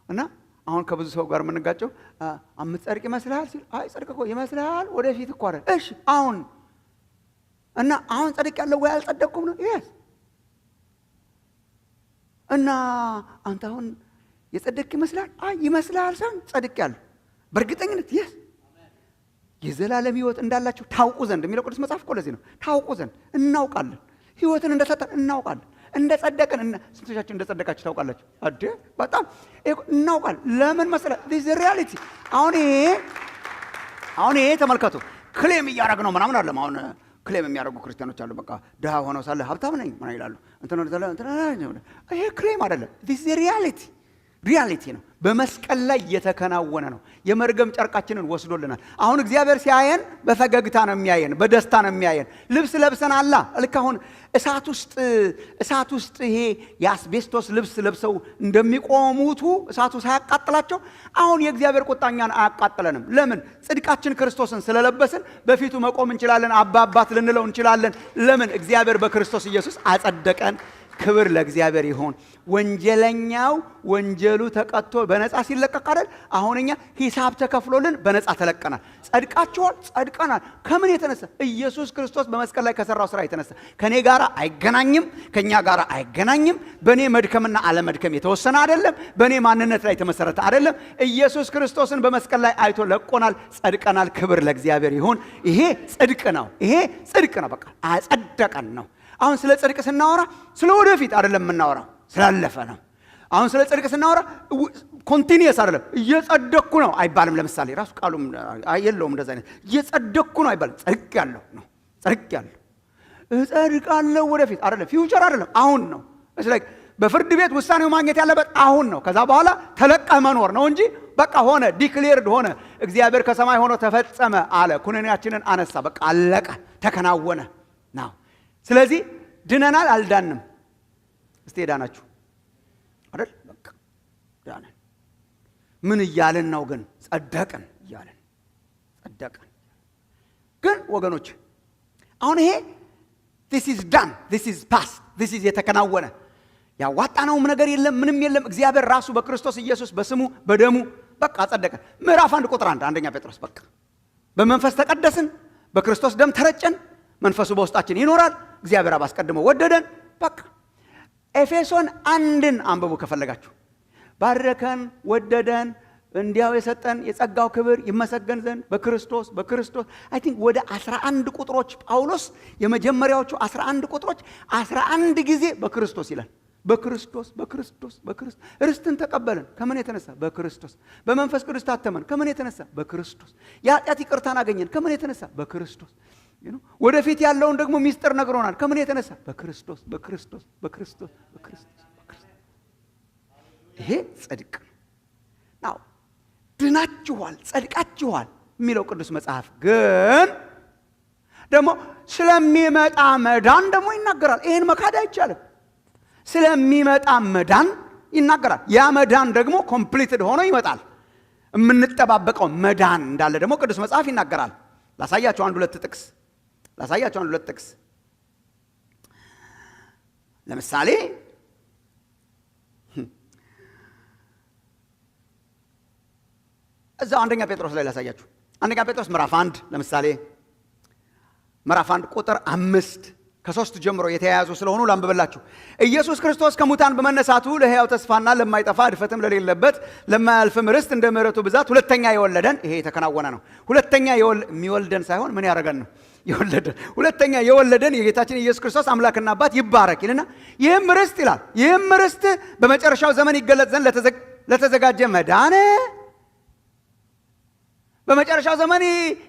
እና አሁን ከብዙ ሰው ጋር የምንጋጨው አምጽድቅ ይመስልሃል ሲል አይ ጽድቅ እኮ ይመስልሃል ወደፊት እኮ አይደል። እሺ አሁን እና አሁን ጽድቅ ያለው ወይ አልጸደቅኩም ነው? ይስ እና አንተ አሁን የጸደቅ ይመስልሃል? አይ ይመስልሃል ሳይሆን ጸድቅ ያለው በእርግጠኝነት ይስ የዘላለም ሕይወት እንዳላችሁ ታውቁ ዘንድ የሚለው ቅዱስ መጽሐፍ እኮ ለዚህ ነው። ታውቁ ዘንድ እናውቃለን። ሕይወትን እንደሰጠን እናውቃለን። እንደጸደቅን ስንቶቻችሁ እንደጸደቃችሁ ታውቃላችሁ? አዴ በጣም እናውቃለን። ለምን መሰለህ? this is reality። አሁን ይሄ ተመልከቱ። ክሌም እያደረግ ነው ምናምን አለም። አሁን ክሌም የሚያደርጉ ክርስቲያኖች አሉ። በቃ ድሃ ሆነው ሳለ ሀብታም ነኝ ምን ይላሉ? ይሄ ክሌም አይደለም። this is reality ሪያሊቲ ነው። በመስቀል ላይ የተከናወነ ነው። የመርገም ጨርቃችንን ወስዶልናል። አሁን እግዚአብሔር ሲያየን በፈገግታ ነው የሚያየን፣ በደስታ ነው የሚያየን። ልብስ ለብሰን አላ ልክ አሁን እሳት ውስጥ ይሄ የአስቤስቶስ ልብስ ለብሰው እንደሚቆሙቱ እሳቱ ሳያቃጥላቸው አሁን የእግዚአብሔር ቁጣ እኛን አያቃጥለንም። ለምን? ጽድቃችን ክርስቶስን ስለለበስን በፊቱ መቆም እንችላለን። አባት ልንለው እንችላለን። ለምን? እግዚአብሔር በክርስቶስ ኢየሱስ አጸደቀን። ክብር ለእግዚአብሔር ይሁን። ወንጀለኛው ወንጀሉ ተቀጥቶ በነፃ ሲለቀቅ አይደል? አሁን እኛ ሂሳብ ተከፍሎልን በነፃ ተለቀናል። ጸድቃችኋል፣ ጸድቀናል። ከምን የተነሳ? ኢየሱስ ክርስቶስ በመስቀል ላይ ከሰራው ስራ የተነሳ። ከኔ ጋር አይገናኝም፣ ከኛ ጋር አይገናኝም። በኔ መድከምና አለመድከም የተወሰነ አይደለም። በኔ ማንነት ላይ የተመሰረተ አይደለም። ኢየሱስ ክርስቶስን በመስቀል ላይ አይቶ ለቆናል፣ ጸድቀናል። ክብር ለእግዚአብሔር ይሁን። ይሄ ጽድቅ ነው። ይሄ ጽድቅ ነው። በቃ አጸደቀን ነው። አሁን ስለ ጽድቅ ስናወራ ስለ ወደፊት አይደለም የምናወራው፣ ስላለፈ ነው። አሁን ስለ ጽድቅ ስናወራ ኮንቲኒየስ አይደለም። እየጸደቅኩ ነው አይባልም። ለምሳሌ ራሱ ቃሉም የለውም እንደዛ አይነት እየጸደቅኩ ነው አይባልም። ጽድቅ ያለው ነው። ጽድቅ ያለው እጸድቃለሁ ወደፊት አይደለም። ፊውቸር አይደለም፣ አሁን ነው። ስለዚህ በፍርድ ቤት ውሳኔው ማግኘት ያለበት አሁን ነው። ከዛ በኋላ ተለቀህ መኖር ነው እንጂ በቃ ሆነ ዲክሌርድ ሆነ። እግዚአብሔር ከሰማይ ሆኖ ተፈጸመ አለ። ኩነኔያችንን አነሳ። በቃ አለቀ፣ ተከናወነ ነው። ስለዚህ ድነናል አልዳንም? እስቲ ዳናችሁ አይደል? በቃ ዳነን። ምን እያልን ነው ግን? ጸደቅን እያልን ጸደቅን። ግን ወገኖች አሁን ይሄ this is done, this is past, this is የተከናወነ ያዋጣነውም ነገር የለም፣ ምንም የለም። እግዚአብሔር ራሱ በክርስቶስ ኢየሱስ በስሙ በደሙ በቃ ጸደቀን። ምዕራፍ 1 ቁጥር 1 አንደኛ ጴጥሮስ በቃ በመንፈስ ተቀደስን፣ በክርስቶስ ደም ተረጨን፣ መንፈሱ በውስጣችን ይኖራል። እግዚአብሔር አብ አስቀድሞ ወደደን። በቃ ኤፌሶን 1ን አንብቡ ከፈለጋችሁ። ባረከን፣ ወደደን፣ እንዲያው የሰጠን የጸጋው ክብር ይመሰገን ዘንድ በክርስቶስ አይ ቲንክ ወደ 11 ቁጥሮች ጳውሎስ የመጀመሪያዎቹ 11 ቁጥሮች 11 ጊዜ በክርስቶስ ይላል። በክርስቶስ ርስትን ተቀበልን። ከምን የተነሳ? በክርስቶስ። በመንፈስ ቅዱስ ታተመን። ከምን የተነሳ? በክርስቶስ። የኃጢአት ይቅርታን አገኘን። ከምን የተነሳ? በክርስቶስ። ወደፊት ያለውን ደግሞ ሚስጥር ነግሮናል። ከምን የተነሳ? በክርስቶስ። ይሄ ጽድቅ ነው። ድናችኋል፣ ጸድቃችኋል የሚለው ቅዱስ መጽሐፍ ግን ደግሞ ስለሚመጣ መዳን ደግሞ ይናገራል። ይሄን መካድ አይቻልም። ስለሚመጣ መዳን ይናገራል። ያ መዳን ደግሞ ኮምፕሊትድ ሆኖ ይመጣል። የምንጠባበቀው መዳን እንዳለ ደግሞ ቅዱስ መጽሐፍ ይናገራል። ላሳያችሁ አንድ ሁለት ጥቅስ ለምሳሌ እዛው አንደኛ ጴጥሮስ ላይ ላሳያችሁ። አንደኛ ጴጥሮስ ምዕራፍ 1 ለምሳሌ ምዕራፍ 1 ቁጥር 5 ከ3 ጀምሮ የተያያዙ ስለሆኑ ላንብብላችሁ። ኢየሱስ ክርስቶስ ከሙታን በመነሳቱ ለሕያው ተስፋና ለማይጠፋ እድፈትም ለሌለበት ለማያልፍም ርስት እንደ ምሕረቱ ብዛት ሁለተኛ የወለደን። ይሄ የተከናወነ ነው። ሁለተኛ የሚወልደን ሳይሆን ምን ያደረገን ነው? የወለደን። ሁለተኛ የወለደን የጌታችን ኢየሱስ ክርስቶስ አምላክና አባት ይባረክ ይልና ይህም ርስት ይላል። ይህም ርስት በመጨረሻው ዘመን ይገለጥ ዘንድ ለተዘጋጀ መዳን፣ በመጨረሻው ዘመን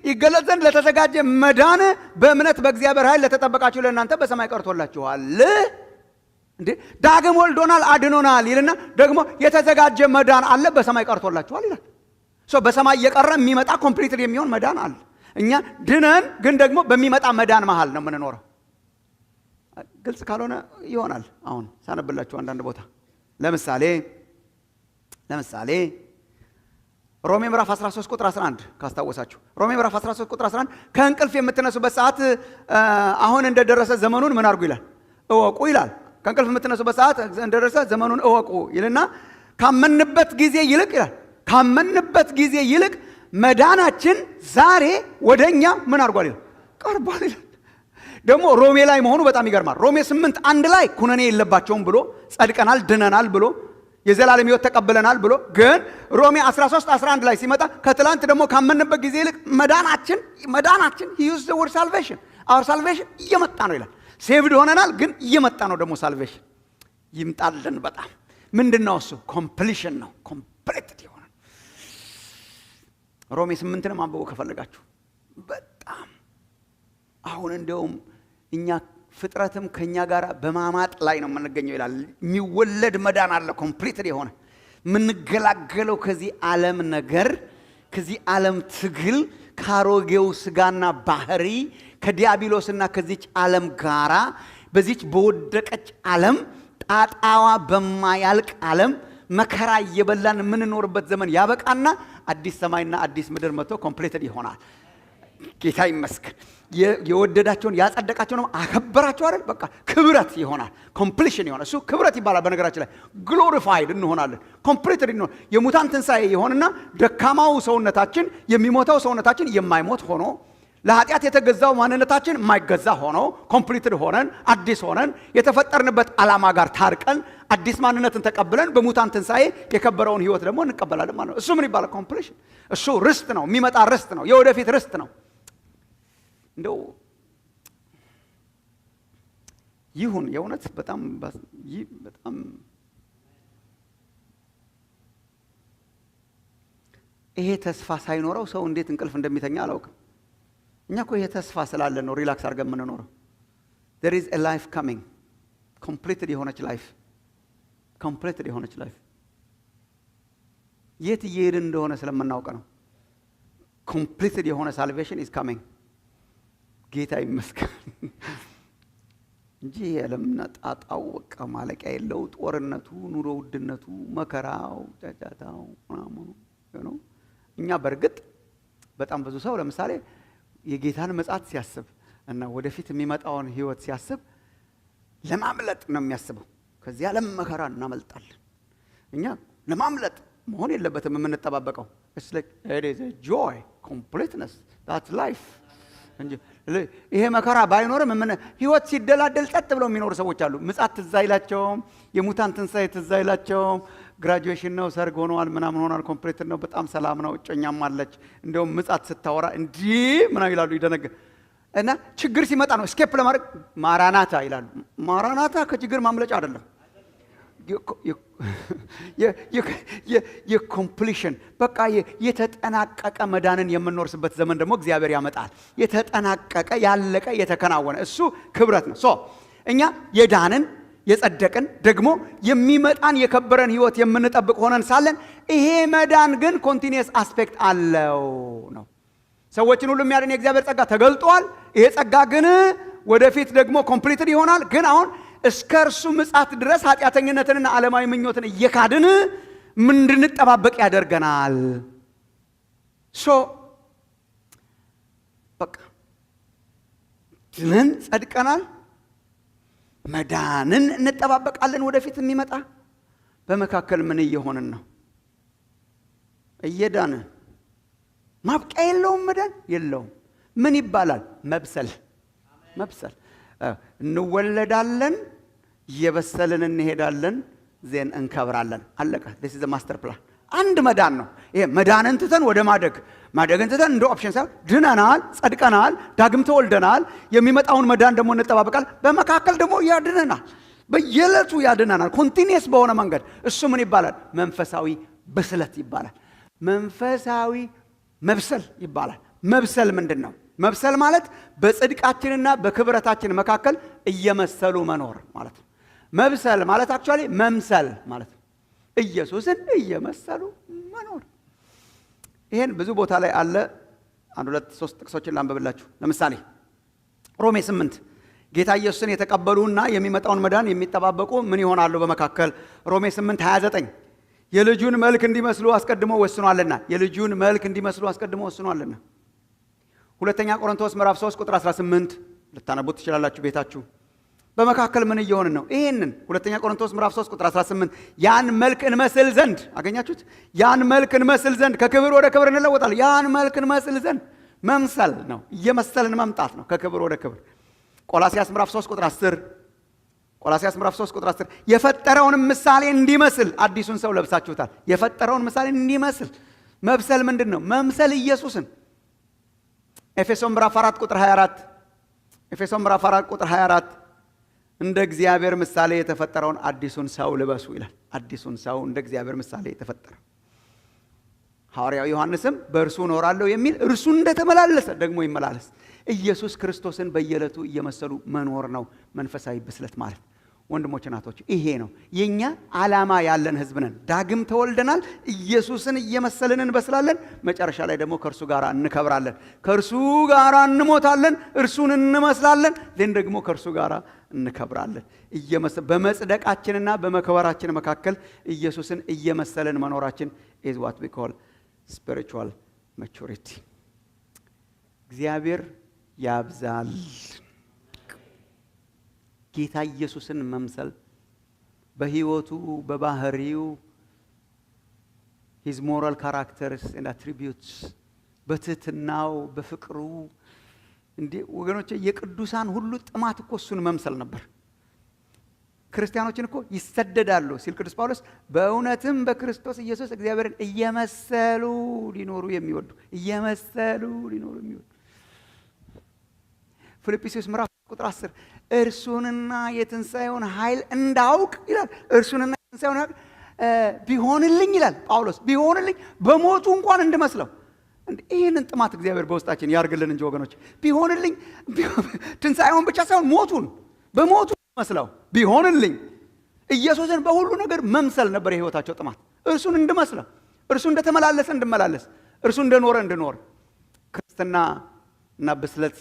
ይገለጥ ዘንድ ለተዘጋጀ መዳን በእምነት በእግዚአብሔር ኃይል ለተጠበቃችሁ ለእናንተ በሰማይ ቀርቶላችኋል። እንዴ ዳግም ወልዶናል፣ አድኖናል ይልና ደግሞ የተዘጋጀ መዳን አለ፣ በሰማይ ቀርቶላችኋል ይላል። በሰማይ እየቀረ የሚመጣ ኮምፕሊትሊ የሚሆን መዳን አለ። እኛ ድነን ግን ደግሞ በሚመጣ መዳን መሃል ነው የምንኖረው። ግልጽ ካልሆነ ይሆናል። አሁን ሳነብላችሁ አንዳንድ ቦታ ለምሳሌ ሮሜ ምዕራፍ 13 ቁጥር 11 ካስታወሳችሁ ሮሜ ምዕራፍ 13 ቁጥር 11 ከእንቅልፍ የምትነሱበት ሰዓት አሁን እንደደረሰ ዘመኑን ምን አድርጉ ይላል? እወቁ ይላል። ከእንቅልፍ የምትነሱበት ሰዓት እንደደረሰ ዘመኑን እወቁ ይልና ካመንበት ጊዜ ይልቅ ይላል ካመንበት ጊዜ ይልቅ መዳናችን ዛሬ ወደኛ ምን አድርጓል ይላል? ቀርቧል ይላል። ደግሞ ሮሜ ላይ መሆኑ በጣም ይገርማል። ሮሜ 8:1 ላይ ኩነኔ የለባቸውም ብሎ ጸድቀናል፣ ድነናል ብሎ የዘላለም ሕይወት ተቀብለናል ብሎ ግን ሮሜ 13:11 ላይ ሲመጣ ከትላንት ደግሞ ካመንበት ጊዜ ይልቅ መዳናችን he used the word salvation our salvation እየመጣ ነው ይላል። ሴቭድ ሆነናል ግን እየመጣ ነው ደግሞ ሳልቬሽን ይምጣልን። በጣም ምንድነው እሱ? ኮምፕሊሽን ነው። ኮምፕሊትድ ይሆናል። ሮሜ 8ንም አንብቦ ከፈለጋችሁ በጣም አሁን እንደውም እኛ ፍጥረትም ከኛ ጋር በማማጥ ላይ ነው የምንገኘው ይላል። የሚወለድ መዳን አለ ኮምፕሊትድ የሆነ የምንገላገለው ከዚህ ዓለም ነገር ከዚህ ዓለም ትግል ካሮጌው ስጋና ባህሪ ከዲያብሎስና ከዚች ዓለም ጋራ በዚች በወደቀች ዓለም ጣጣዋ በማያልቅ ዓለም መከራ እየበላን የምንኖርበት ዘመን ያበቃና አዲስ ሰማይና አዲስ ምድር መጥቶ ኮምፕሊትድ ይሆናል። ጌታ ይመስገን። የወደዳቸውን ያጸደቃቸውን አከበራቸው አይደል? በቃ ክብረት ይሆናል። ኮምፕሊሽን ይሆናል። እሱ ክብረት ይባላል። በነገራችን ላይ ግሎሪፋይድ እንሆናለን። ኮምፕሊትድ ነው። የሙታን ትንሣኤ ይሆንና ደካማው ሰውነታችን የሚሞተው ሰውነታችን የማይሞት ሆኖ ለኃጢአት የተገዛው ማንነታችን የማይገዛ ሆኖ ኮምፕሊትድ ሆነን አዲስ ሆነን የተፈጠርንበት ዓላማ ጋር ታርቀን አዲስ ማንነትን ተቀብለን በሙታን ትንሣኤ የከበረውን ሕይወት ደግሞ እንቀበላለን ማለት ነው። እሱ ምን ይባላል? ኮምፕሊሽን። እሱ ርስት ነው። የሚመጣ ርስት ነው። የወደፊት ርስት ነው። እንደው ይሁን የእውነት በጣም ይሄ ተስፋ ሳይኖረው ሰው እንዴት እንቅልፍ እንደሚተኛ አላውቅም። እኛ እኮ ይሄ ተስፋ ስላለ ነው ሪላክስ አድርገን የምንኖረው። there is a life coming completed የሆነች ላይፍ completed የሆነች ላይፍ የት እየሄድን እንደሆነ ስለምናውቅ ነው። completed የሆነ salvation is coming። ጌታ ይመስገን እንጂ የዓለምና ጣጣው በቃ ማለቂያ የለው። ጦርነቱ፣ ኑሮ ውድነቱ፣ መከራው፣ ጫጫታው ምናምኑ ነው። እኛ በርግጥ በጣም ብዙ ሰው ለምሳሌ የጌታን መጻት ሲያስብ እና ወደፊት የሚመጣውን ሕይወት ሲያስብ ለማምለጥ ነው የሚያስበው። ከዚህ ዓለም መከራ እናመልጣለን። እኛ ለማምለጥ መሆን የለበትም የምንጠባበቀው። it's like it is a joy completeness that's life እንጂ ይሄ መከራ ባይኖርም ሕይወት ሲደላደል ጸጥ ብለው የሚኖሩ ሰዎች አሉ። ምጻት ትዝ አይላቸውም። የሙታን ትንሣኤ ትዝ አይላቸውም። ግራጁዌሽን ነው፣ ሰርግ ሆኗል፣ ምናምን ሆኗል፣ ኮምፕሊትድ ነው፣ በጣም ሰላም ነው፣ እጮኛም አለች። እንደውም ምጻት ስታወራ እንዲህ ምናምን ይላሉ፣ ይደነግ እና ችግር ሲመጣ ነው ስኬፕ ለማድረግ ማራናታ ይላሉ። ማራናታ ከችግር ማምለጫ አይደለም። የኮምፕሊሽን በቃ የተጠናቀቀ መዳንን የምንወርስበት ዘመን ደግሞ እግዚአብሔር ያመጣል። የተጠናቀቀ ያለቀ የተከናወነ እሱ ክብረት ነው። እኛ የዳንን የጸደቅን ደግሞ የሚመጣን የከበረን ሕይወት የምንጠብቅ ሆነን ሳለን ይሄ መዳን ግን ኮንቲኒየስ አስፔክት አለው ነው። ሰዎችን ሁሉ የሚያድን የእግዚአብሔር ጸጋ ተገልጧል። ይሄ ጸጋ ግን ወደፊት ደግሞ ኮምፕሊትድ ይሆናል። ግን አሁን እስከ እርሱ ምጽአት ድረስ ኃጢአተኝነትንና ዓለማዊ ምኞትን እየካድን እንድንጠባበቅ ያደርገናል። በቃ ድነን ጸድቀናል። መዳንን እንጠባበቃለን ወደፊት የሚመጣ። በመካከል ምን እየሆንን ነው? እየዳንን ማብቂያ የለውም። መዳን የለውም። ምን ይባላል? መብሰል። እንወለዳለን፣ እየበሰልን እንሄዳለን፣ ዜን እንከብራለን። አለቀ። this is the master plan። አንድ መዳን ነው ይሄ። መዳንን ትተን ወደ ማደግን ትተን እንደ ኦፕሽን ሳይሆን ድነናል፣ ጸድቀናል፣ ዳግም ተወልደናል። የሚመጣውን መዳን ደግሞ እንጠባበቃል። በመካከል ደግሞ ያድነናል፣ በየዕለቱ ያድነናል፣ ኮንቲኒየስ በሆነ መንገድ። እሱ ምን ይባላል? መንፈሳዊ ብስለት ይባላል። መንፈሳዊ መብሰል ይባላል። መብሰል ምንድን ነው? መብሰል ማለት በጽድቃችንና በክብረታችን መካከል እየመሰሉ መኖር ማለት ነው። መብሰል ማለት አክቹአሊ መምሰል ማለት ነው። ኢየሱስን እየመሰሉ መኖር። ይሄን ብዙ ቦታ ላይ አለ። 1-2-3 ጥቅሶችን ላንብብላችሁ። ለምሳሌ ሮሜ 8 ጌታ ኢየሱስን የተቀበሉና የሚመጣውን መዳን የሚጠባበቁ ምን ይሆናሉ? በመካከል ሮሜ 8:29 የልጁን መልክ እንዲመስሉ አስቀድሞ ወስኗልና። የልጁን መልክ እንዲመስሉ አስቀድሞ ወስኗልና። ሁለተኛ ቆሮንቶስ ምዕራፍ 3 ቁጥር 18 ልታነቡት ትችላላችሁ ቤታችሁ። በመካከል ምን እየሆንን ነው? ይሄንን ሁለተኛ ቆሮንቶስ ምዕራፍ 3 ቁጥር 18 ያን መልክ እንመስል ዘንድ አገኛችሁት? ያን መልክ እንመስል ዘንድ ከክብር ወደ ክብር እንለወጣለን። ያን መልክ እንመስል ዘንድ መምሰል ነው፣ እየመሰልን መምጣት ነው ከክብር ወደ ክብር። ቆላስያስ ምዕራፍ 3 ቁጥር 10 ቆላስያስ ምዕራፍ 3 ቁጥር 10 የፈጠረውን ምሳሌ እንዲመስል አዲሱን ሰው ለብሳችሁታል። የፈጠረውን ምሳሌ እንዲመስል መብሰል ምንድን ነው? መምሰል ኢየሱስን። ኤፌሶን ምዕራፍ 4 ቁጥር 24 ኤፌሶን ምዕራፍ 4 ቁጥር 24 እንደ እግዚአብሔር ምሳሌ የተፈጠረውን አዲሱን ሰው ልበሱ ይላል። አዲሱን ሰው እንደ እግዚአብሔር ምሳሌ የተፈጠረ። ሐዋርያው ዮሐንስም በእርሱ እኖራለሁ የሚል እርሱ እንደተመላለሰ ደግሞ ይመላለስ። ኢየሱስ ክርስቶስን በየዕለቱ እየመሰሉ መኖር ነው መንፈሳዊ ብስለት ማለት። ወንድሞች እናቶች፣ ይሄ ነው የኛ ዓላማ ያለን ህዝብ ነን። ዳግም ተወልደናል። ኢየሱስን እየመሰልን እንበስላለን። መጨረሻ ላይ ደግሞ ከእርሱ ጋር እንከብራለን። ከእርሱ ጋር እንሞታለን፣ እርሱን እንመስላለን። ሌን ደግሞ ከእርሱ ጋር እንከብራለን። በመጽደቃችንና በመከበራችን መካከል ኢየሱስን እየመሰልን መኖራችን is what we call spiritual maturity። እግዚአብሔር ያብዛል። ጌታ ኢየሱስን መምሰል በህይወቱ በባህሪው his moral characters and attributes በትህትናው በፍቅሩ እንዴ ወገኖቼ የቅዱሳን ሁሉ ጥማት እኮ እሱን መምሰል ነበር። ክርስቲያኖችን እኮ ይሰደዳሉ ሲል ቅዱስ ጳውሎስ በእውነትም በክርስቶስ ኢየሱስ እግዚአብሔርን እየመሰሉ ሊኖሩ የሚወዱ ፊልጵስዩስ ምዕራፍ ቁጥር 10 እርሱንና የትንሣኤውን ኃይል እንዳውቅ ይላል። እርሱንና የትንሣኤውን ኃይል ቢሆንልኝ ይላል ጳውሎስ፣ ቢሆንልኝ በሞቱ እንኳን እንድመስለው። ይህንን ጥማት እግዚአብሔር በውስጣችን ያርግልን እንጂ ወገኖች፣ ቢሆንልኝ ትንሣኤውን ብቻ ሳይሆን ሞቱን በሞቱ መስለው ቢሆንልኝ። ኢየሱስን በሁሉ ነገር መምሰል ነበር የህይወታቸው ጥማት። እርሱን እንድመስለው፣ እርሱ እንደተመላለሰ እንድመላለስ፣ እርሱ እንደኖረ እንድኖር። ክርስትና እና ብስለት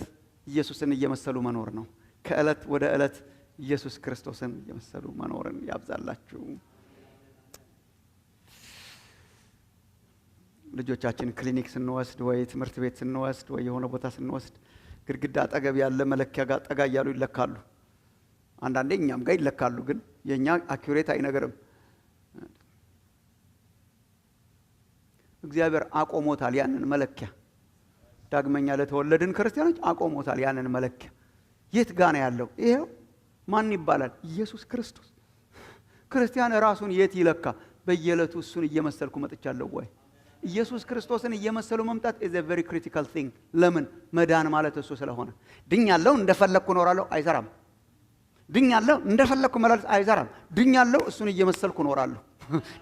ኢየሱስን እየመሰሉ መኖር ነው። ከዕለት ወደ ዕለት ኢየሱስ ክርስቶስን እየመሰሉ መኖርን ያብዛላችሁ። ልጆቻችን ክሊኒክ ስንወስድ ወይ ትምህርት ቤት ስንወስድ ወይ የሆነ ቦታ ስንወስድ ግድግዳ አጠገብ ያለ መለኪያ ጋር ጠጋ እያሉ ይለካሉ። አንዳንዴ እኛም ጋር ይለካሉ፣ ግን የኛ አኩሬት አይነገርም። እግዚአብሔር አቆሞታል ያንን መለኪያ። ዳግመኛ ለተወለድን ክርስቲያኖች አቆሞታል ያንን መለኪያ። የት ጋር ነው ያለው? ይሄው ማን ይባላል? ኢየሱስ ክርስቶስ። ክርስቲያን ራሱን የት ይለካ? በየዕለቱ እሱን እየመሰልኩ መጥቻለሁ ወይ? ኢየሱስ ክርስቶስን እየመሰሉ መምጣት is a very critical thing። ለምን? መዳን ማለት እሱ ስለሆነ። ድኛለሁ እንደፈለኩ እኖራለሁ አይሰራም። ድኛለሁ እንደፈለኩ መላልስ አይሰራም። ድኛለሁ እሱን እየመሰልኩ እኖራለሁ።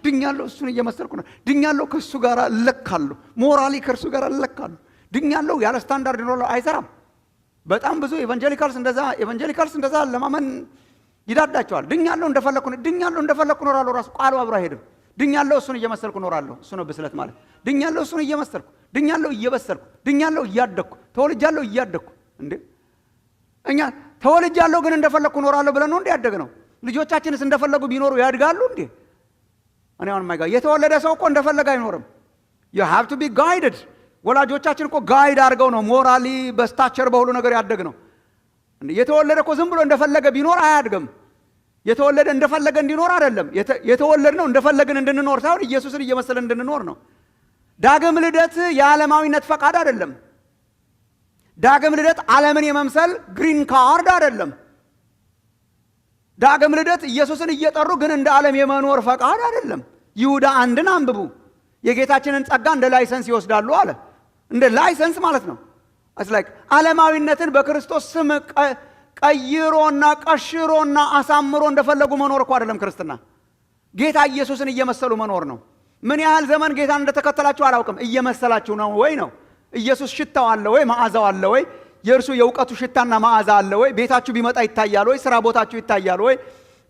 ድኛለሁ እሱን እየመሰልኩ ነው። ድኛለሁ ከሱ ጋር እለካለሁ። ሞራሊ ከሱ ጋር እለካለሁ። ድኛለሁ ያለ ስታንዳርድ እኖራለሁ አይሰራም። በጣም ብዙ ኤቫንጀሊካልስ እንደዛ ለማመን ይዳዳቸዋል። ድኛለሁ እንደፈለኩ እኖራለሁ ራሱ ቃሉ አብሮ አይሄድም። ድኛለሁ እሱን እየመሰልኩ እኖራለሁ። እሱ ነው ብስለት ማለት። ድኛለሁ እሱን እየመሰልኩ፣ ድኛለሁ እየበሰልኩ፣ ድኛለሁ እያደግኩ፣ ተወልጃለሁ እያደግኩ። እንዴ እኛ ተወልጃለሁ ግን እንደፈለኩ እኖራለሁ ብለን ነው እንዴ ያደግነው? ልጆቻችንስ እንደፈለጉ ቢኖሩ ያድጋሉ እንዴ? እኔ አሁን ማይጋ የተወለደ ሰው እኮ እንደፈለገ አይኖርም። you have to be guided። ወላጆቻችን እኮ ጋይድ አድርገው ነው ሞራሊ በስታቸር በሁሉ ነገር ያደግነው። የተወለደ እኮ ዝም ብሎ እንደፈለገ ቢኖር አያድግም። የተወለደ እንደፈለገ እንዲኖር አይደለም። የተወለድነው እንደፈለግን እንድንኖር ሳይሆን ኢየሱስን እየመሰለን እንድንኖር ነው። ዳግም ልደት የዓለማዊነት ፈቃድ አይደለም። ዳግም ልደት ዓለምን የመምሰል ግሪን ካርድ አይደለም። ዳግም ልደት ኢየሱስን እየጠሩ ግን እንደ ዓለም የመኖር ፈቃድ አይደለም። ይሁዳ አንድን አንብቡ። የጌታችንን ጸጋ እንደ ላይሰንስ ይወስዳሉ አለ። እንደ ላይሰንስ ማለት ነው። ዓለማዊነትን በክርስቶስ ስም ቀይሮና ቀሽሮና አሳምሮ እንደፈለጉ መኖር እኮ አይደለም ክርስትና። ጌታ ኢየሱስን እየመሰሉ መኖር ነው። ምን ያህል ዘመን ጌታን እንደተከተላችሁ አላውቅም። እየመሰላችሁ ነው ወይ ነው? ኢየሱስ ሽታው አለ ወይ? መዓዛው አለ ወይ? የእርሱ የእውቀቱ ሽታና መዓዛ አለ ወይ? ቤታችሁ ቢመጣ ይታያል ወይ? ስራ ቦታችሁ ይታያል ወይ?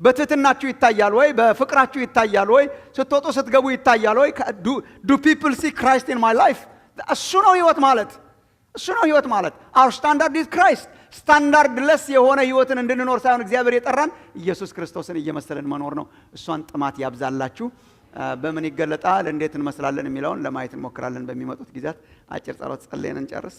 በትህትናችሁ ይታያል ወይ? በፍቅራችሁ ይታያል ወይ? ስትወጡ ስትገቡ ይታያል ወይ? ዱ ፒፕል ሲ ክራይስት ኢን ማይ ላይፍ? እሱ ነው ህይወት ማለት። እሱ ነው ህይወት ማለት። our standard is Christ። ስታንዳርድለስ የሆነ ህይወትን እንድንኖር ሳይሆን እግዚአብሔር የጠራን ኢየሱስ ክርስቶስን እየመሰለን መኖር ነው። እሷን ጥማት ያብዛላችሁ። በምን ይገለጣል፣ እንዴት እንመስላለን የሚለውን ለማየት እንሞክራለን። በሚመጡት ጊዜያት አጭር ጸሎት ጸልየን እንጨርስ።